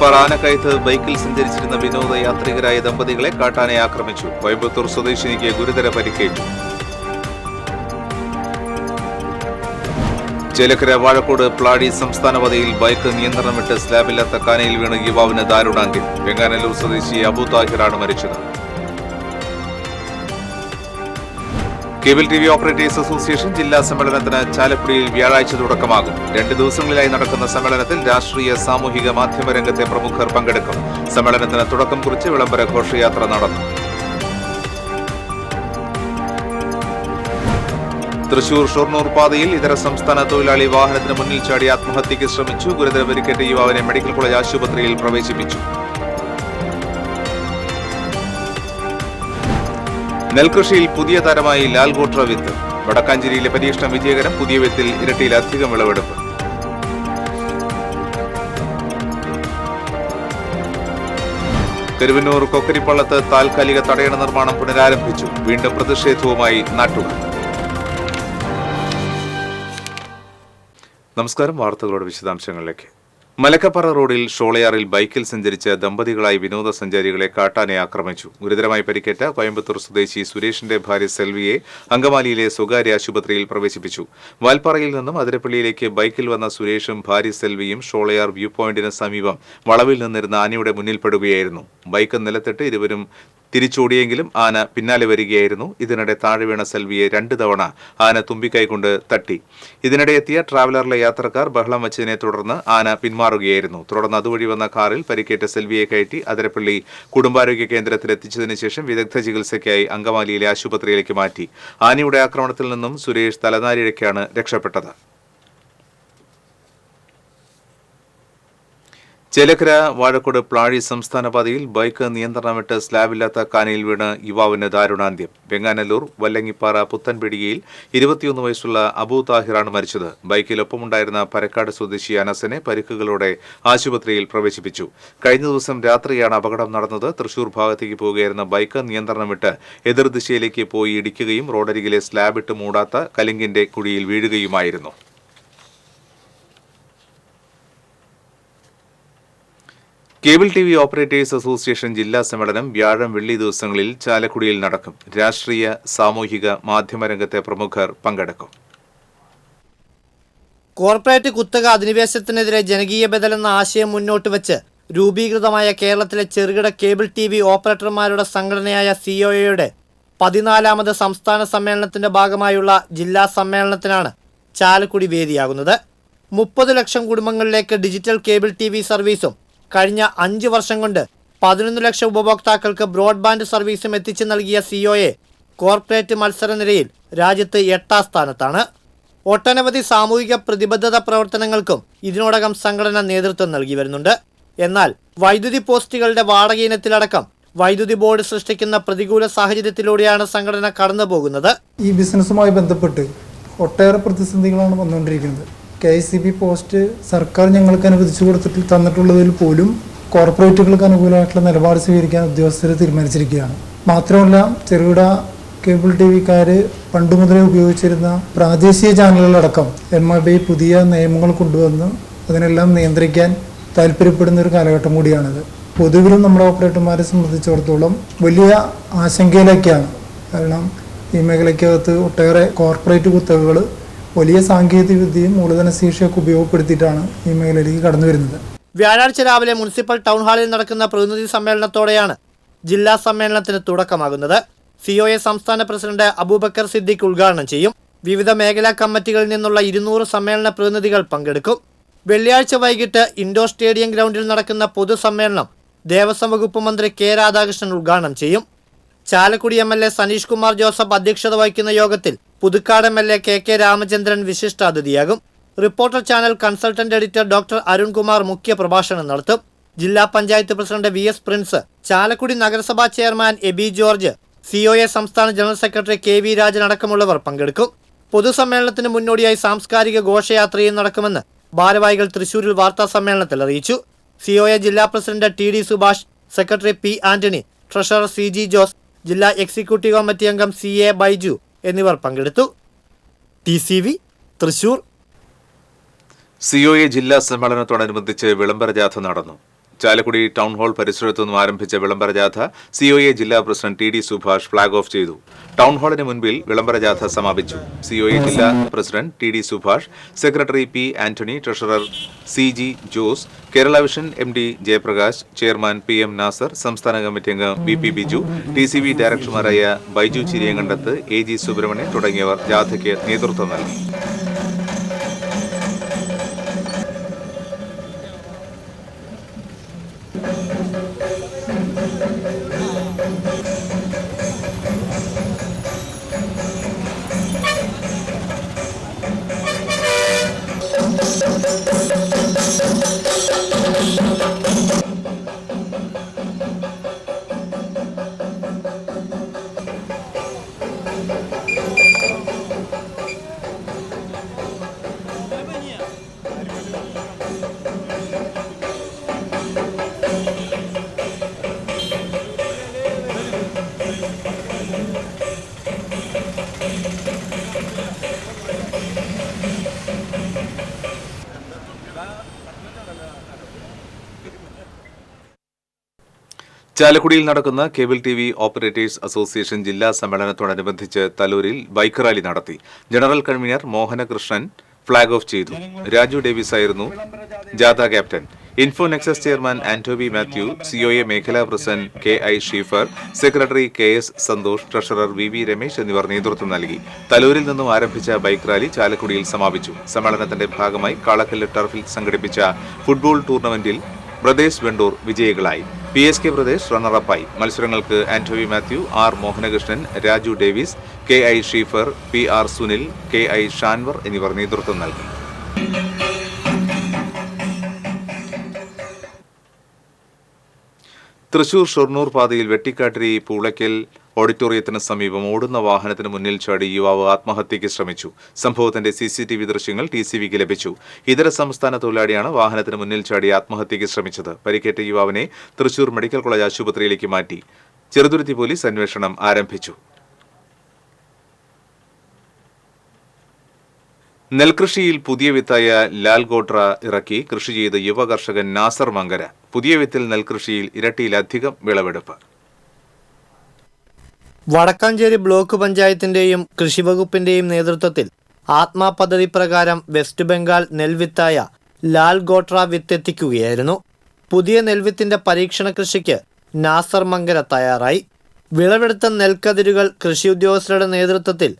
വല്ലങ്ങിപ്പാറ ആനക്കയത്ത് ബൈക്കിൽ സഞ്ചരിച്ചിരുന്ന വിനോദയാത്രികരായ ദമ്പതികളെ കാട്ടാന ആക്രമിച്ചു. കോയമ്പത്തൂർ സ്വദേശിനിക്ക് ഗുരുതര പരിക്കേറ്റു. ചേലക്കര വാഴക്കോട് പ്ലാടി സംസ്ഥാനപാതയിൽ ബൈക്ക് നിയന്ത്രണം വിട്ട് സ്ലാബില്ലാത്ത കാനയിൽ വീണ് യുവാവിന് ദാരുണാന്ത്യം. വെങ്ങാനല്ലൂർ സ്വദേശി അബു താഹിറാണ് മരിച്ചത്. കേബിൾ ടിവി ഓപ്പറേറ്റേഴ്സ് അസോസിയേഷൻ ജില്ലാ സമ്മേളനത്തിന് ചാലക്കുടിയിൽ വ്യാഴാഴ്ച തുടക്കമാകും. 2 ദിവസങ്ങളിലായി നടക്കുന്ന സമ്മേളനത്തിൽ രാഷ്ട്രീയ സാമൂഹിക മാധ്യമ രംഗത്തെ പ്രമുഖർ പങ്കെടുക്കും. സമ്മേളനത്തിന് തുടക്കം കുറിച്ച് വിളംബര ഘോഷയാത്ര നടന്നു. തൃശൂർ ഷൊർണൂർ പാതയിൽ ഇതര സംസ്ഥാന തൊഴിലാളി വാഹനത്തിന് മുന്നിൽ ചാടി ആത്മഹത്യയ്ക്ക് ശ്രമിച്ചു. ഗുരുതര പരിക്കേറ്റ യുവാവിനെ മെഡിക്കൽ കോളേജ് ആശുപത്രിയിൽ പ്രവേശിപ്പിച്ചു. നെൽകൃഷിയിൽ പുതിയ തരമായി ലാൽഗോട്ര വിത്ത്. വടക്കാഞ്ചേരിയിലെ പരീക്ഷണം വിജയകരം. പുതിയ വിത്തിൽ ഇരട്ടിയിലധികം വിളവെടുപ്പ്. കരുവന്നൂർ കൊക്കരിപ്പള്ളത്ത് താൽക്കാലിക തടയണ നിർമ്മാണം പുനരാരംഭിച്ചു. വീണ്ടും പ്രതിഷേധവുമായി നാട്ടുകാർ. നമസ്കാരം. വാർത്തകളുടെ വിശദാംശങ്ങളിലേക്ക്. മലക്കപ്പാറ റോഡിൽ ഷോളയാറിൽ ബൈക്കിൽ സഞ്ചരിച്ച ദമ്പതികളായി വിനോദസഞ്ചാരികളെ കാട്ടാന ആക്രമിച്ചു. ഗുരുതരമായി പരിക്കേറ്റ കോയമ്പത്തൂർ സ്വദേശി സുരേഷിന്റെ ഭാര്യ സെൽവിയെ അങ്കമാലിയിലെ സ്വകാര്യ ആശുപത്രിയിൽ പ്രവേശിപ്പിച്ചു. വാൽപ്പാറയിൽ നിന്നും അതിരപ്പള്ളിയിലേക്ക് ബൈക്കിൽ വന്ന സുരേഷും ഭാര്യ സെൽവിയും ഷോളയാർ വ്യൂ പോയിന്റിന് സമീപം വളവിൽ നിന്നിരുന്ന ആനയുടെ മുന്നിൽപ്പെടുകയായിരുന്നു. ബൈക്ക് നിലത്തിട്ട് ഇരുവരും തിരിച്ചോടിയെങ്കിലും ആന പിന്നാലെ വരികയായിരുന്നു. ഇതിനിടെ താഴെ വീണ സെൽവിയെ 2 തവണ ആന തുമ്പിക്കൈകൊണ്ട് തട്ടി. ഇതിനിടെ എത്തിയ ട്രാവലറിലെ യാത്രക്കാർ ബഹളം വച്ചതിനെ തുടർന്ന് ആന പിന്മാറുകയായിരുന്നു. തുടർന്ന് അതുവഴി വന്ന കാറിൽ പരിക്കേറ്റ സെൽവിയെ കയറ്റി അതിരപ്പള്ളി കുടുംബാരോഗ്യ കേന്ദ്രത്തിൽ എത്തിച്ചതിനു ശേഷം വിദഗ്ധ ചികിത്സയ്ക്കായി അങ്കമാലിയിലെ ആശുപത്രിയിലേക്ക് മാറ്റി. ആനയുടെ ആക്രമണത്തിൽ നിന്നും സുരേഷ് തലനാരിഴയ്ക്കാണ് രക്ഷപ്പെട്ടത്. ചേലക്കര വാഴക്കോട് പ്ലാഴി സംസ്ഥാനപാതയിൽ ബൈക്ക് നിയന്ത്രണം വിട്ട് സ്ലാബില്ലാത്ത കാനയിൽ വീണ് യുവാവിന് ദാരുണാന്ത്യം. വെങ്ങാനല്ലൂർ വല്ലങ്ങിപ്പാറ പുത്തൻപിടികയിൽ 21 വയസ്സുള്ള അബു താഹിറാണ് മരിച്ചത്. ബൈക്കിലൊപ്പമുണ്ടായിരുന്ന പരക്കാട് സ്വദേശി അനസിനെ പരിക്കുകളോടെ ആശുപത്രിയിൽ പ്രവേശിപ്പിച്ചു. കഴിഞ്ഞ ദിവസം രാത്രിയാണ് അപകടം നടന്നത്. തൃശൂർ ഭാഗത്തേക്ക് പോവുകയായിരുന്ന ബൈക്ക് നിയന്ത്രണം വിട്ട് എതിർദിശയിലേക്ക് പോയി ഇടിക്കുകയും റോഡരികിലെ സ്ലാബിട്ട് മൂടാത്ത കലിങ്കിന്റെ കുഴിയിൽ വീഴുകയുമായിരുന്നു. കേബിൾ ടിവി ഓപ്പറേറ്റേഴ്സ് അസോസിയേഷൻ ജില്ലാ സമ്മേളനം വ്യാഴം വെള്ളി ദിവസങ്ങളിൽ ചാലക്കുടിയിൽ നടക്കും. രാഷ്ട്രീയ സാമൂഹിക മാധ്യമ രംഗത്തെ പ്രമുഖർ പങ്കെടുക്കും. കോർപ്പറേറ്റ് കുത്തക അധിനിവേശത്തിനെതിരെ ജനകീയ ബദൽ എന്ന ആശയം മുന്നോട്ട് വെച്ച് രൂപീകൃതമായ കേരളത്തിലെ ചെറുകിട കേബിൾ ടിവി ഓപ്പറേറ്റർമാരുടെ സംഘടനയായ സിഒഎയുടെ 14ാമത് സംസ്ഥാന സമ്മേളനത്തിന്റെ ഭാഗമായുള്ള ജില്ലാ സമ്മേളനത്തിനാണ് ചാലക്കുടി വേദിയാകുന്നത്. 30 ലക്ഷം കുടുംബങ്ങളിലേക്ക് ഡിജിറ്റൽ കേബിൾ ടിവി സർവീസും കഴിഞ്ഞ 5 വർഷം കൊണ്ട് 11 ലക്ഷം ഉപഭോക്താക്കൾക്ക് ബ്രോഡ്ബാൻഡ് സർവീസും എത്തിച്ചു നൽകിയ സിഒഎ കോർപ്പറേറ്റ് മത്സരനിരയിൽ രാജ്യത്ത് 8ാം സ്ഥാനത്താണ്. ഒട്ടനവധി സാമൂഹിക പ്രതിബദ്ധത പ്രവർത്തനങ്ങൾക്കും ഇതിനോടകം സംഘടന നേതൃത്വം നൽകി വരുന്നുണ്ട്. എന്നാൽ വൈദ്യുതി പോസ്റ്റുകളുടെ വാടക ഇനത്തിലടക്കം വൈദ്യുതി ബോർഡ് സൃഷ്ടിക്കുന്ന പ്രതികൂല സാഹചര്യത്തിലൂടെയാണ് സംഘടന കടന്നുപോകുന്നത്. ഈ ബിസിനസ്സുമായി ബന്ധപ്പെട്ട് ഒട്ടേറെ പ്രതിസന്ധികളാണ് വന്നുകൊണ്ടിരിക്കുന്നത്. KCB പോസ്റ്റ് സർക്കാർ ഞങ്ങൾക്ക് അനുവദിച്ചു തന്നിട്ടുള്ളതിൽ പോലും കോർപ്പറേറ്റുകൾക്ക് അനുകൂലമായിട്ടുള്ള നിലപാട് സ്വീകരിക്കാൻ ഉദ്യോഗസ്ഥർ തീരുമാനിച്ചിരിക്കുകയാണ്. മാത്രമല്ല ചെറുകിട കേബിൾ ടിവിക്കാർ പണ്ട് മുതലേ ഉപയോഗിച്ചിരുന്ന പ്രാദേശിക ചാനലുകളടക്കം MIB പുതിയ നിയമങ്ങൾ കൊണ്ടുവന്ന് അതിനെല്ലാം നിയന്ത്രിക്കാൻ താല്പര്യപ്പെടുന്ന ഒരു കാലഘട്ടം കൂടിയാണിത്. പൊതുവിലും നമ്മുടെ ഓപ്പറേറ്റർമാരെ സംബന്ധിച്ചിടത്തോളം വലിയ ആശങ്കയിലേക്കാണ്. കാരണം ഈ മേഖലയ്ക്കകത്ത് ഒട്ടേറെ കോർപ്പറേറ്റ് കുത്തകകൾ വലിയ സാങ്കേതിക വിദ്യയും മൂലധന ശേഷിയൊക്കെ ഉപയോഗപ്പെടുത്തിയിട്ടാണ് ഈ മേഖലയിലേക്ക് കടന്നു വരുന്നത്. വ്യാഴാഴ്ച രാവിലെ മുനിസിപ്പൽ ടൗൺ ഹാളിൽ നടക്കുന്ന പ്രതിനിധി സമ്മേളനത്തോടെയാണ് ജില്ലാ സമ്മേളനത്തിന് തുടക്കമാകുന്നത്. സിഒഎ സംസ്ഥാന പ്രസിഡന്റ് അബൂബക്കർ സിദ്ദിഖ് ഉദ്ഘാടനം ചെയ്യും. വിവിധ മേഖലാ കമ്മിറ്റികളിൽ നിന്നുള്ള 200 സമ്മേളന പ്രതിനിധികൾ പങ്കെടുക്കും. വെള്ളിയാഴ്ച വൈകിട്ട് ഇൻഡോർ സ്റ്റേഡിയം ഗ്രൗണ്ടിൽ നടക്കുന്ന പൊതുസമ്മേളനം ദേവസ്വം വകുപ്പ് മന്ത്രി കെ രാധാകൃഷ്ണൻ ഉദ്ഘാടനം ചെയ്യും. ചാലക്കുടി MLA സനീഷ് കുമാർ ജോസഫ് അധ്യക്ഷത വഹിക്കുന്ന യോഗത്തിൽ പുതുക്കാട് MLA KK രാമചന്ദ്രൻ വിശിഷ്ടാതിഥിയാകും. Reporter channel consultant editor doctor Arunkumar മുഖ്യ പ്രഭാഷണം നടത്തും. ജില്ലാ panchayat president VS Prince, Chalakudy നഗരസഭാ ചെയർമാൻ എബി ജോർജ്, സിഒഎ സംസ്ഥാന ജനറൽ സെക്രട്ടറി KV രാജൻ അടക്കമുള്ളവർ പങ്കെടുക്കും. പൊതുസമ്മേളനത്തിന് മുന്നോടിയായി സാംസ്കാരിക ഘോഷയാത്രയും നടക്കുമെന്ന് ഭാരവാഹികൾ തൃശൂരിൽ വാർത്താ സമ്മേളനത്തിൽ അറിയിച്ചു. സിഒഎ ജില്ലാ president TD Subhash, secretary P Antony, treasurer CG Jose, ജില്ലാ എക്സിക്യൂട്ടീവ് കമ്മിറ്റി അംഗം CA ബൈജു എന്നിവർ പങ്കെടുത്തു. TCV തൃശൂർ. സിഒഎ ജില്ലാ സമ്മേളനത്തോടനുബന്ധിച്ച് വിളംബര ജാഥ നടന്നു. ചാലക്കുടി ടൗൺ ഹാൾ പരിസരത്തു നിന്നും ആരംഭിച്ച വിളംബര ജാഥ സിഒഎ ജില്ലാ president T D Subhash flag off ചെയ്തു. ടൗൺ ഹാളിന് മുൻപിൽ വിളംബര ജാഥ സമാപിച്ചു. സിഒഎ ജില്ലാ president T D Subhash, secretary P Antony, treasurer C G Jose, Kerala vision MD Jayaprakash, chairman PM Nasar, സംസ്ഥാന കമ്മിറ്റി അംഗം VP Biju, TCV ഡയറക്ടർമാരായ Baiju Chiriyankandath, AG Subramanian തുടങ്ങിയവർ ജാഥയ്ക്ക് നേതൃത്വം നൽകി. ചാലക്കുടിയിൽ നടക്കുന്ന കേബിൾ TV ഓപ്പറേറ്റേഴ്സ് അസോസിയേഷൻ ജില്ലാ സമ്മേളനത്തോടനുബന്ധിച്ച് തലൂരിൽ ബൈക്ക് റാലി നടത്തി. General convenor Mohanakrishnan flag off ചെയ്തു. രാജു ഡേവിസ് ആയിരുന്നു ജാഥ captain. Info nexus chairman Antoby Mathew, COA മേഖലാ president KI Sheefar, secretary KS Santhosh, treasurer VV Ramesh എന്നിവർ നേതൃത്വം നൽകി. തലൂരിൽ നിന്നും ആരംഭിച്ച ബൈക്ക് റാലി ചാലക്കുടിയിൽ സമാപിച്ചു. സമ്മേളനത്തിന്റെ ഭാഗമായി കാളക്കല്ല് ടർഫിൽ സംഘടിപ്പിച്ച ഫുട്ബോൾ ടൂർണമെന്റിൽ ബ്രദേഴ്സ് വെണ്ടൂർ വിജയികളായി. PSK ബ്രദേഴ്സ് റണ്ണറപ്പായി. മത്സരങ്ങൾക്ക് Antoby Mathew, R Mohanakrishnan, Raju Davis, KI Sheefar, PR Sunil, KI Shanvar എന്നിവർ നേതൃത്വം നൽകി. തൃശൂർ ഷൊർണൂർ പാതയിൽ വെട്ടിക്കാട്ടിരി പൂളയ്ക്കൽ ഓഡിറ്റോറിയത്തിന് സമീപം ഓടുന്ന വാഹനത്തിന് മുന്നിൽ ചാടി യുവാവ് ആത്മഹത്യയ്ക്ക് ശ്രമിച്ചു. സംഭവത്തിന്റെ CCTV ദൃശ്യങ്ങൾ TCVക്ക് ലഭിച്ചു. ഇതര സംസ്ഥാന തൊഴിലാളിയാണ് വാഹനത്തിന് മുന്നിൽ ചാടി ആത്മഹത്യയ്ക്ക് ശ്രമിച്ചത്. പരിക്കേറ്റ യുവാവിനെ തൃശൂർ മെഡിക്കൽ കോളേജ് ആശുപത്രിയിലേക്ക് മാറ്റി. ചെറുതുരുത്തി പോലീസ് അന്വേഷണം ആരംഭിച്ചു. നെൽകൃഷിയിൽ പുതിയ വിത്തായ ലാൽ ഗോട്ര ഇറക്കി കൃഷി ചെയ്ത യുവ കർഷകൻ നാസർ മങ്കര. പുതിയ വിത്തിൽ നെൽകൃഷിയിൽ ഇരട്ടിയിലധികം വിളവെടുപ്പ്. വടക്കാഞ്ചേരി ബ്ലോക്ക് പഞ്ചായത്തിന്റെയും കൃഷിവകുപ്പിന്റെയും നേതൃത്വത്തിൽ ആത്മാ പദ്ധതി പ്രകാരം വെസ്റ്റ് ബംഗാൾ നെൽവിത്തായ ലാൽ ഗോട്ര വിത്തെത്തിക്കുകയായിരുന്നു. പുതിയ നെൽവിത്തിന്റെ പരീക്ഷണ കൃഷിക്ക് നാസർ മങ്കര തയ്യാറായി. വിളവെടുത്ത നെൽക്കതിരുകൾ കൃഷി ഉദ്യോഗസ്ഥരുടെ നേതൃത്വത്തിൽ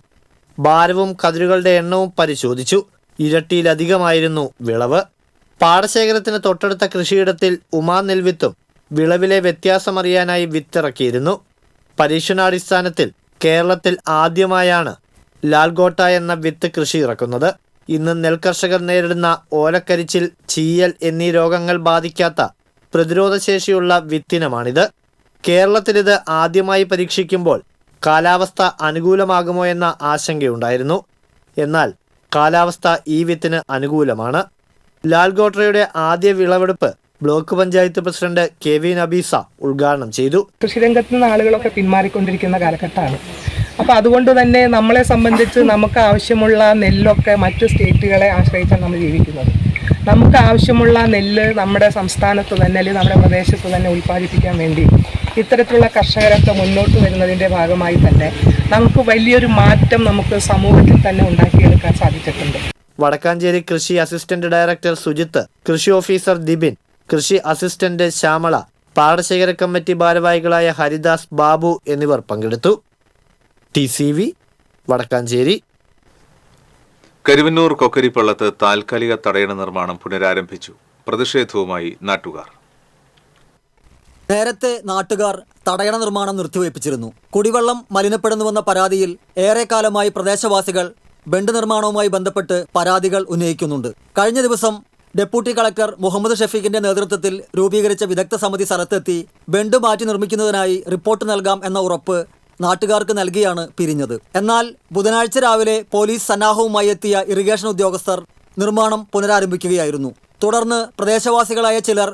ഭാരവും കതിരുകളുടെ എണ്ണവും പരിശോധിച്ചു. ഇരട്ടിയിലധികമായിരുന്നു വിളവ്. പാടശേഖരത്തിന് തൊട്ടടുത്ത കൃഷിയിടത്തിൽ ഉമാ നെൽവിത്തും വിളവിലെ വ്യത്യാസമറിയാനായി വിത്തിറക്കിയിരുന്നു. പരീക്ഷണാടിസ്ഥാനത്തിൽ കേരളത്തിൽ ആദ്യമായാണ് ലാൽഗോട്ട എന്ന വിത്ത് കൃഷി ഇറക്കുന്നത്. ഇന്ന് നെൽകർഷകർ നേരിടുന്ന ഓലക്കരിച്ചിൽ, ചീയൽ എന്നീ രോഗങ്ങൾ ബാധിക്കാത്ത പ്രതിരോധശേഷിയുള്ള വിത്തിനമാണിത്. കേരളത്തിലിത് ആദ്യമായി പരീക്ഷിക്കുമ്പോൾ കാലാവസ്ഥ അനുകൂലമാകുമോ എന്ന ആശങ്കയുണ്ടായിരുന്നു. എന്നാൽ കാലാവസ്ഥ ഈ വിത്തിന് അനുകൂലമാണ്. ലാൽഗോട്രയുടെ ആദ്യ വിളവെടുപ്പ് block panchayat president KV Nabeesa ഉദ്ഘാടനം ചെയ്തു. കൃഷിരംഗത്ത് നിന്ന് ആളുകളൊക്കെ പിന്മാറിക്കൊണ്ടിരിക്കുന്ന കാലഘട്ടമാണ്. അപ്പോൾ അതുകൊണ്ട് തന്നെ നമ്മളെ സംബന്ധിച്ച് നമുക്ക് ആവശ്യമുള്ള നെല്ലൊക്കെ മറ്റു സ്റ്റേറ്റുകളെ ആശ്രയിച്ചാണ് നമ്മൾ ജീവിക്കുന്നത്. നമുക്ക് ആവശ്യമുള്ള നെല്ല് നമ്മുടെ സംസ്ഥാനത്ത് തന്നെ അല്ലെങ്കിൽ നമ്മുടെ പ്രദേശത്ത് തന്നെ ഉൽപ്പാദിപ്പിക്കാൻ വേണ്ടി ഇത്തരത്തിലുള്ള കർഷകരൊക്കെ മുന്നോട്ട് വരുന്നതിൻ്റെ ഭാഗമായി തന്നെ നമുക്ക് വലിയൊരു മാറ്റം നമുക്ക് സമൂഹത്തിൽ തന്നെ ഉണ്ടാക്കിയെടുക്കാൻ സാധിച്ചിട്ടുണ്ട്. വടക്കാഞ്ചേരി കൃഷി അസിസ്റ്റന്റ് ഡയറക്ടർ സുജിത്ത്, കൃഷി ഓഫീസർ ദിബിൻ, കൃഷി അസിസ്റ്റന്റ് ശ്യാമള, പാടശേഖര കമ്മിറ്റി ഭാരവാഹികളായ ഹരിദാസ്, ബാബു എന്നിവർ പങ്കെടുത്തു. TCV വടക്കാഞ്ചേരി. കരുവന്നൂർ കൊക്കരിപ്പള്ളത്ത് താൽക്കാലിക തടയണ നിർമ്മാണം പുനരാരംഭിച്ചു. പ്രതിഷേധവുമായി നാട്ടുകാർ. നേരത്തെ നാട്ടുകാർ തടയണ നിർമ്മാണം നിർത്തിവയ്പ്പിച്ചിരുന്നു. കുടിവെള്ളം മലിനപ്പെടുന്നുവെന്ന പരാതിയിൽ ഏറെക്കാലമായി പ്രദേശവാസികൾ ബണ്ട് നിർമ്മാണവുമായി ബന്ധപ്പെട്ട് പരാതികൾ ഉന്നയിക്കുന്നുണ്ട്. കഴിഞ്ഞ ദിവസം ഡെപ്യൂട്ടി കളക്ടർ മുഹമ്മദ് ഷഫീഖിന്റെ നേതൃത്വത്തിൽ രൂപീകരിച്ച വിദഗ്ധ സമിതി സ്ഥലത്തെത്തി ബണ്ട് മാറ്റി നിർമ്മിക്കുന്നതിനായി റിപ്പോർട്ട് നൽകാം എന്ന ഉറപ്പ് നാട്ടുകാർക്ക് നൽകിയാണ് പിരിഞ്ഞത്. എന്നാൽ ബുധനാഴ്ച രാവിലെ പോലീസ് സന്നാഹവുമായി എത്തിയ ഇറിഗേഷൻ ഉദ്യോഗസ്ഥർ നിർമ്മാണം പുനരാരംഭിക്കുകയായിരുന്നു. തുടർന്ന് പ്രദേശവാസികളായ ചിലർ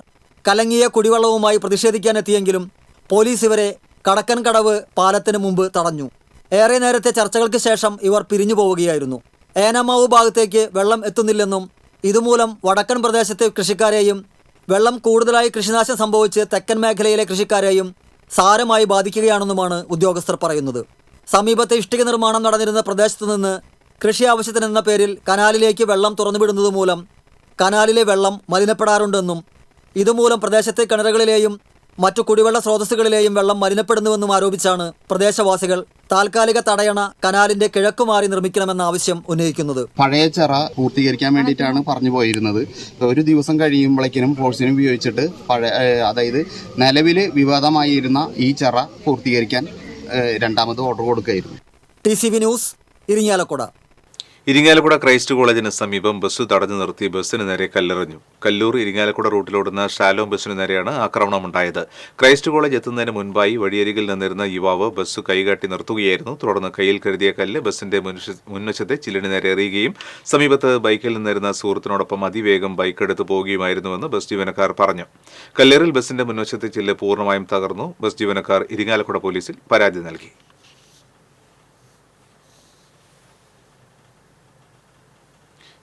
കലങ്ങിയ കുടിവെള്ളവുമായി പ്രതിഷേധിക്കാനെത്തിയെങ്കിലും പോലീസ് ഇവരെ കടക്കൻ കടവ് പാലത്തിന് മുമ്പ് തടഞ്ഞു. ഏറെ നേരത്തെ ചർച്ചകൾക്ക് ശേഷം ഇവർ പിരിഞ്ഞു പോവുകയായിരുന്നു. ഏനമാവ് ഭാഗത്തേക്ക് വെള്ളം എത്തുന്നില്ലെന്നും ഇതുമൂലം വടക്കൻ പ്രദേശത്തെ കൃഷിക്കാരെയും വെള്ളം കൂടുതലായി കൃഷിനാശം സംഭവിച്ച് തെക്കൻ മേഖലയിലെ കൃഷിക്കാരെയും സാരമായി ബാധിക്കുകയാണെന്നുമാണ് ഉദ്യോഗസ്ഥർ പറയുന്നത്. സമീപത്തെ ഇഷ്ടിക നിർമ്മാണം നടന്നിരുന്ന പ്രദേശത്തു നിന്ന് കൃഷി ആവശ്യത്തിനെന്ന പേരിൽ കനാലിലേക്ക് വെള്ളം തുറന്നുവിടുന്നത് മൂലം കനാലിലെ വെള്ളം മലിനപ്പെടാറുണ്ടെന്നും ഇതുമൂലം പ്രദേശത്തെ കിണറുകളിലെയും മറ്റു കുടിവെള്ള സ്രോതസ്സുകളിലെയും വെള്ളം മലിനപ്പെടുന്നുവെന്നും ആരോപിച്ചാണ് പ്രദേശവാസികൾ താൽക്കാലിക തടയണ കനാലിന്റെ കിഴക്കുമാറി നിർമ്മിക്കണമെന്ന ആവശ്യം ഉന്നയിക്കുന്നത്. പഴയ ചിറ പൂർത്തീകരിക്കാൻ വേണ്ടിയിട്ടാണ് പറഞ്ഞു പോയിരുന്നത്. ഒരു ദിവസം കഴിയുമ്പോഴേക്കും ഫോഴ്സിനെ ഉപയോഗിച്ചിട്ട് അതായത് നിലവിൽ വിവാദമായിരുന്ന ഈ ചിറ പൂർത്തീകരിക്കാൻ രണ്ടാമത് ഓർഡർ കൊടുക്കുകയായിരുന്നു. TCV news, Irinjalakuda. Irinjalakuda Christ കോളേജിന് സമീപം ബസ് തടഞ്ഞു നിർത്തി ബസ്സിന് നേരെ കല്ലെറിഞ്ഞു. കല്ലൂർ ഇരിങ്ങാലക്കുട റൂട്ടിലോടുന്ന ഷാലോം ബസ്സിന് നേരെയാണ് ആക്രമണമുണ്ടായത്. ക്രൈസ്റ്റ് കോളേജ് എത്തുന്നതിന് മുൻപായി വഴിയരികിൽ നിന്നിരുന്ന യുവാവ് ബസ് കൈകാട്ടി നിർത്തുകയായിരുന്നു. തുടർന്ന് കയ്യിൽ കരുതിയ കല്ല് ബസിന്റെ മുൻവശത്തെ ചില്ലിന് നേരെ എറിയുകയും സമീപത്ത് ബൈക്കിൽ നിന്നിരുന്ന സുഹൃത്തിനോടൊപ്പം അതിവേഗം ബൈക്കെടുത്ത് പോവുകയുമായിരുന്നുവെന്ന് ബസ് ജീവനക്കാർ പറഞ്ഞു. കല്ലേറിൽ ബസിന്റെ മുൻവശത്തെ ചില്ല് പൂർണ്ണമായും തകർന്നു. ബസ് ജീവനക്കാർ ഇരിങ്ങാലക്കുട പോലീസിൽ പരാതി നൽകി.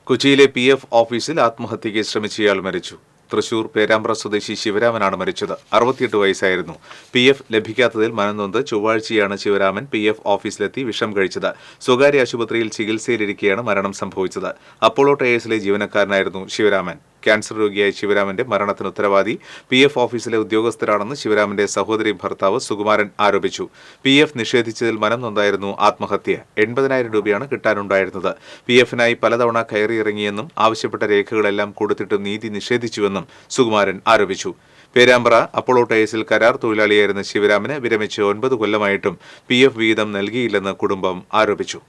കൊച്ചിയിലെ PF ഓഫീസിൽ ആത്മഹത്യയ്ക്ക് ശ്രമിച്ചയാൾ മരിച്ചു. തൃശൂർ പേരാമ്പ്ര സ്വദേശി ശിവരാമനാണ് മരിച്ചത്. 68 വയസ്സായിരുന്നു. PF ലഭിക്കാത്തതിൽ മനംനൊന്ത് ചൊവ്വാഴ്ചയാണ് ശിവരാമൻ PF ഓഫീസിലെത്തി വിഷം കഴിച്ചത്. സ്വകാര്യ ആശുപത്രിയിൽ ചികിത്സയിലിരിക്കെയാണ് മരണം സംഭവിച്ചത്. അപ്പോളോ ടയേഴ്സിലെ ജീവനക്കാരനായിരുന്നു ശിവരാമൻ. ക്യാൻസർ രോഗിയായ ശിവരാമന്റെ മരണത്തിന് ഉത്തരവാദി PF ഓഫീസിലെ ഉദ്യോഗസ്ഥരാണെന്ന് ശിവരാമന്റെ സഹോദരി ഭർത്താവ് സുകുമാരൻ ആരോപിച്ചു. PF നിഷേധിച്ചതിൽ മനം നൊന്തായിരുന്നു ആത്മഹത്യ. 80,000 രൂപയാണ് കിട്ടാനുണ്ടായിരുന്നത്. PFനായി പലതവണ കയറിയിറങ്ങിയെന്നും ആവശ്യപ്പെട്ട രേഖകളെല്ലാം കൊടുത്തിട്ടും നീതി നിഷേധിച്ചുവെന്നും സുകുമാരൻ ആരോപിച്ചു. പേരാമ്പ്ര അപ്പോളോ ടയേഴ്സിൽ കരാർ തൊഴിലാളിയായിരുന്ന ശിവരാമന് വിരമിച്ച് 9 കൊല്ലമായിട്ടും PF വിഹിതം നൽകിയില്ലെന്ന് കുടുംബം ആരോപിച്ചു.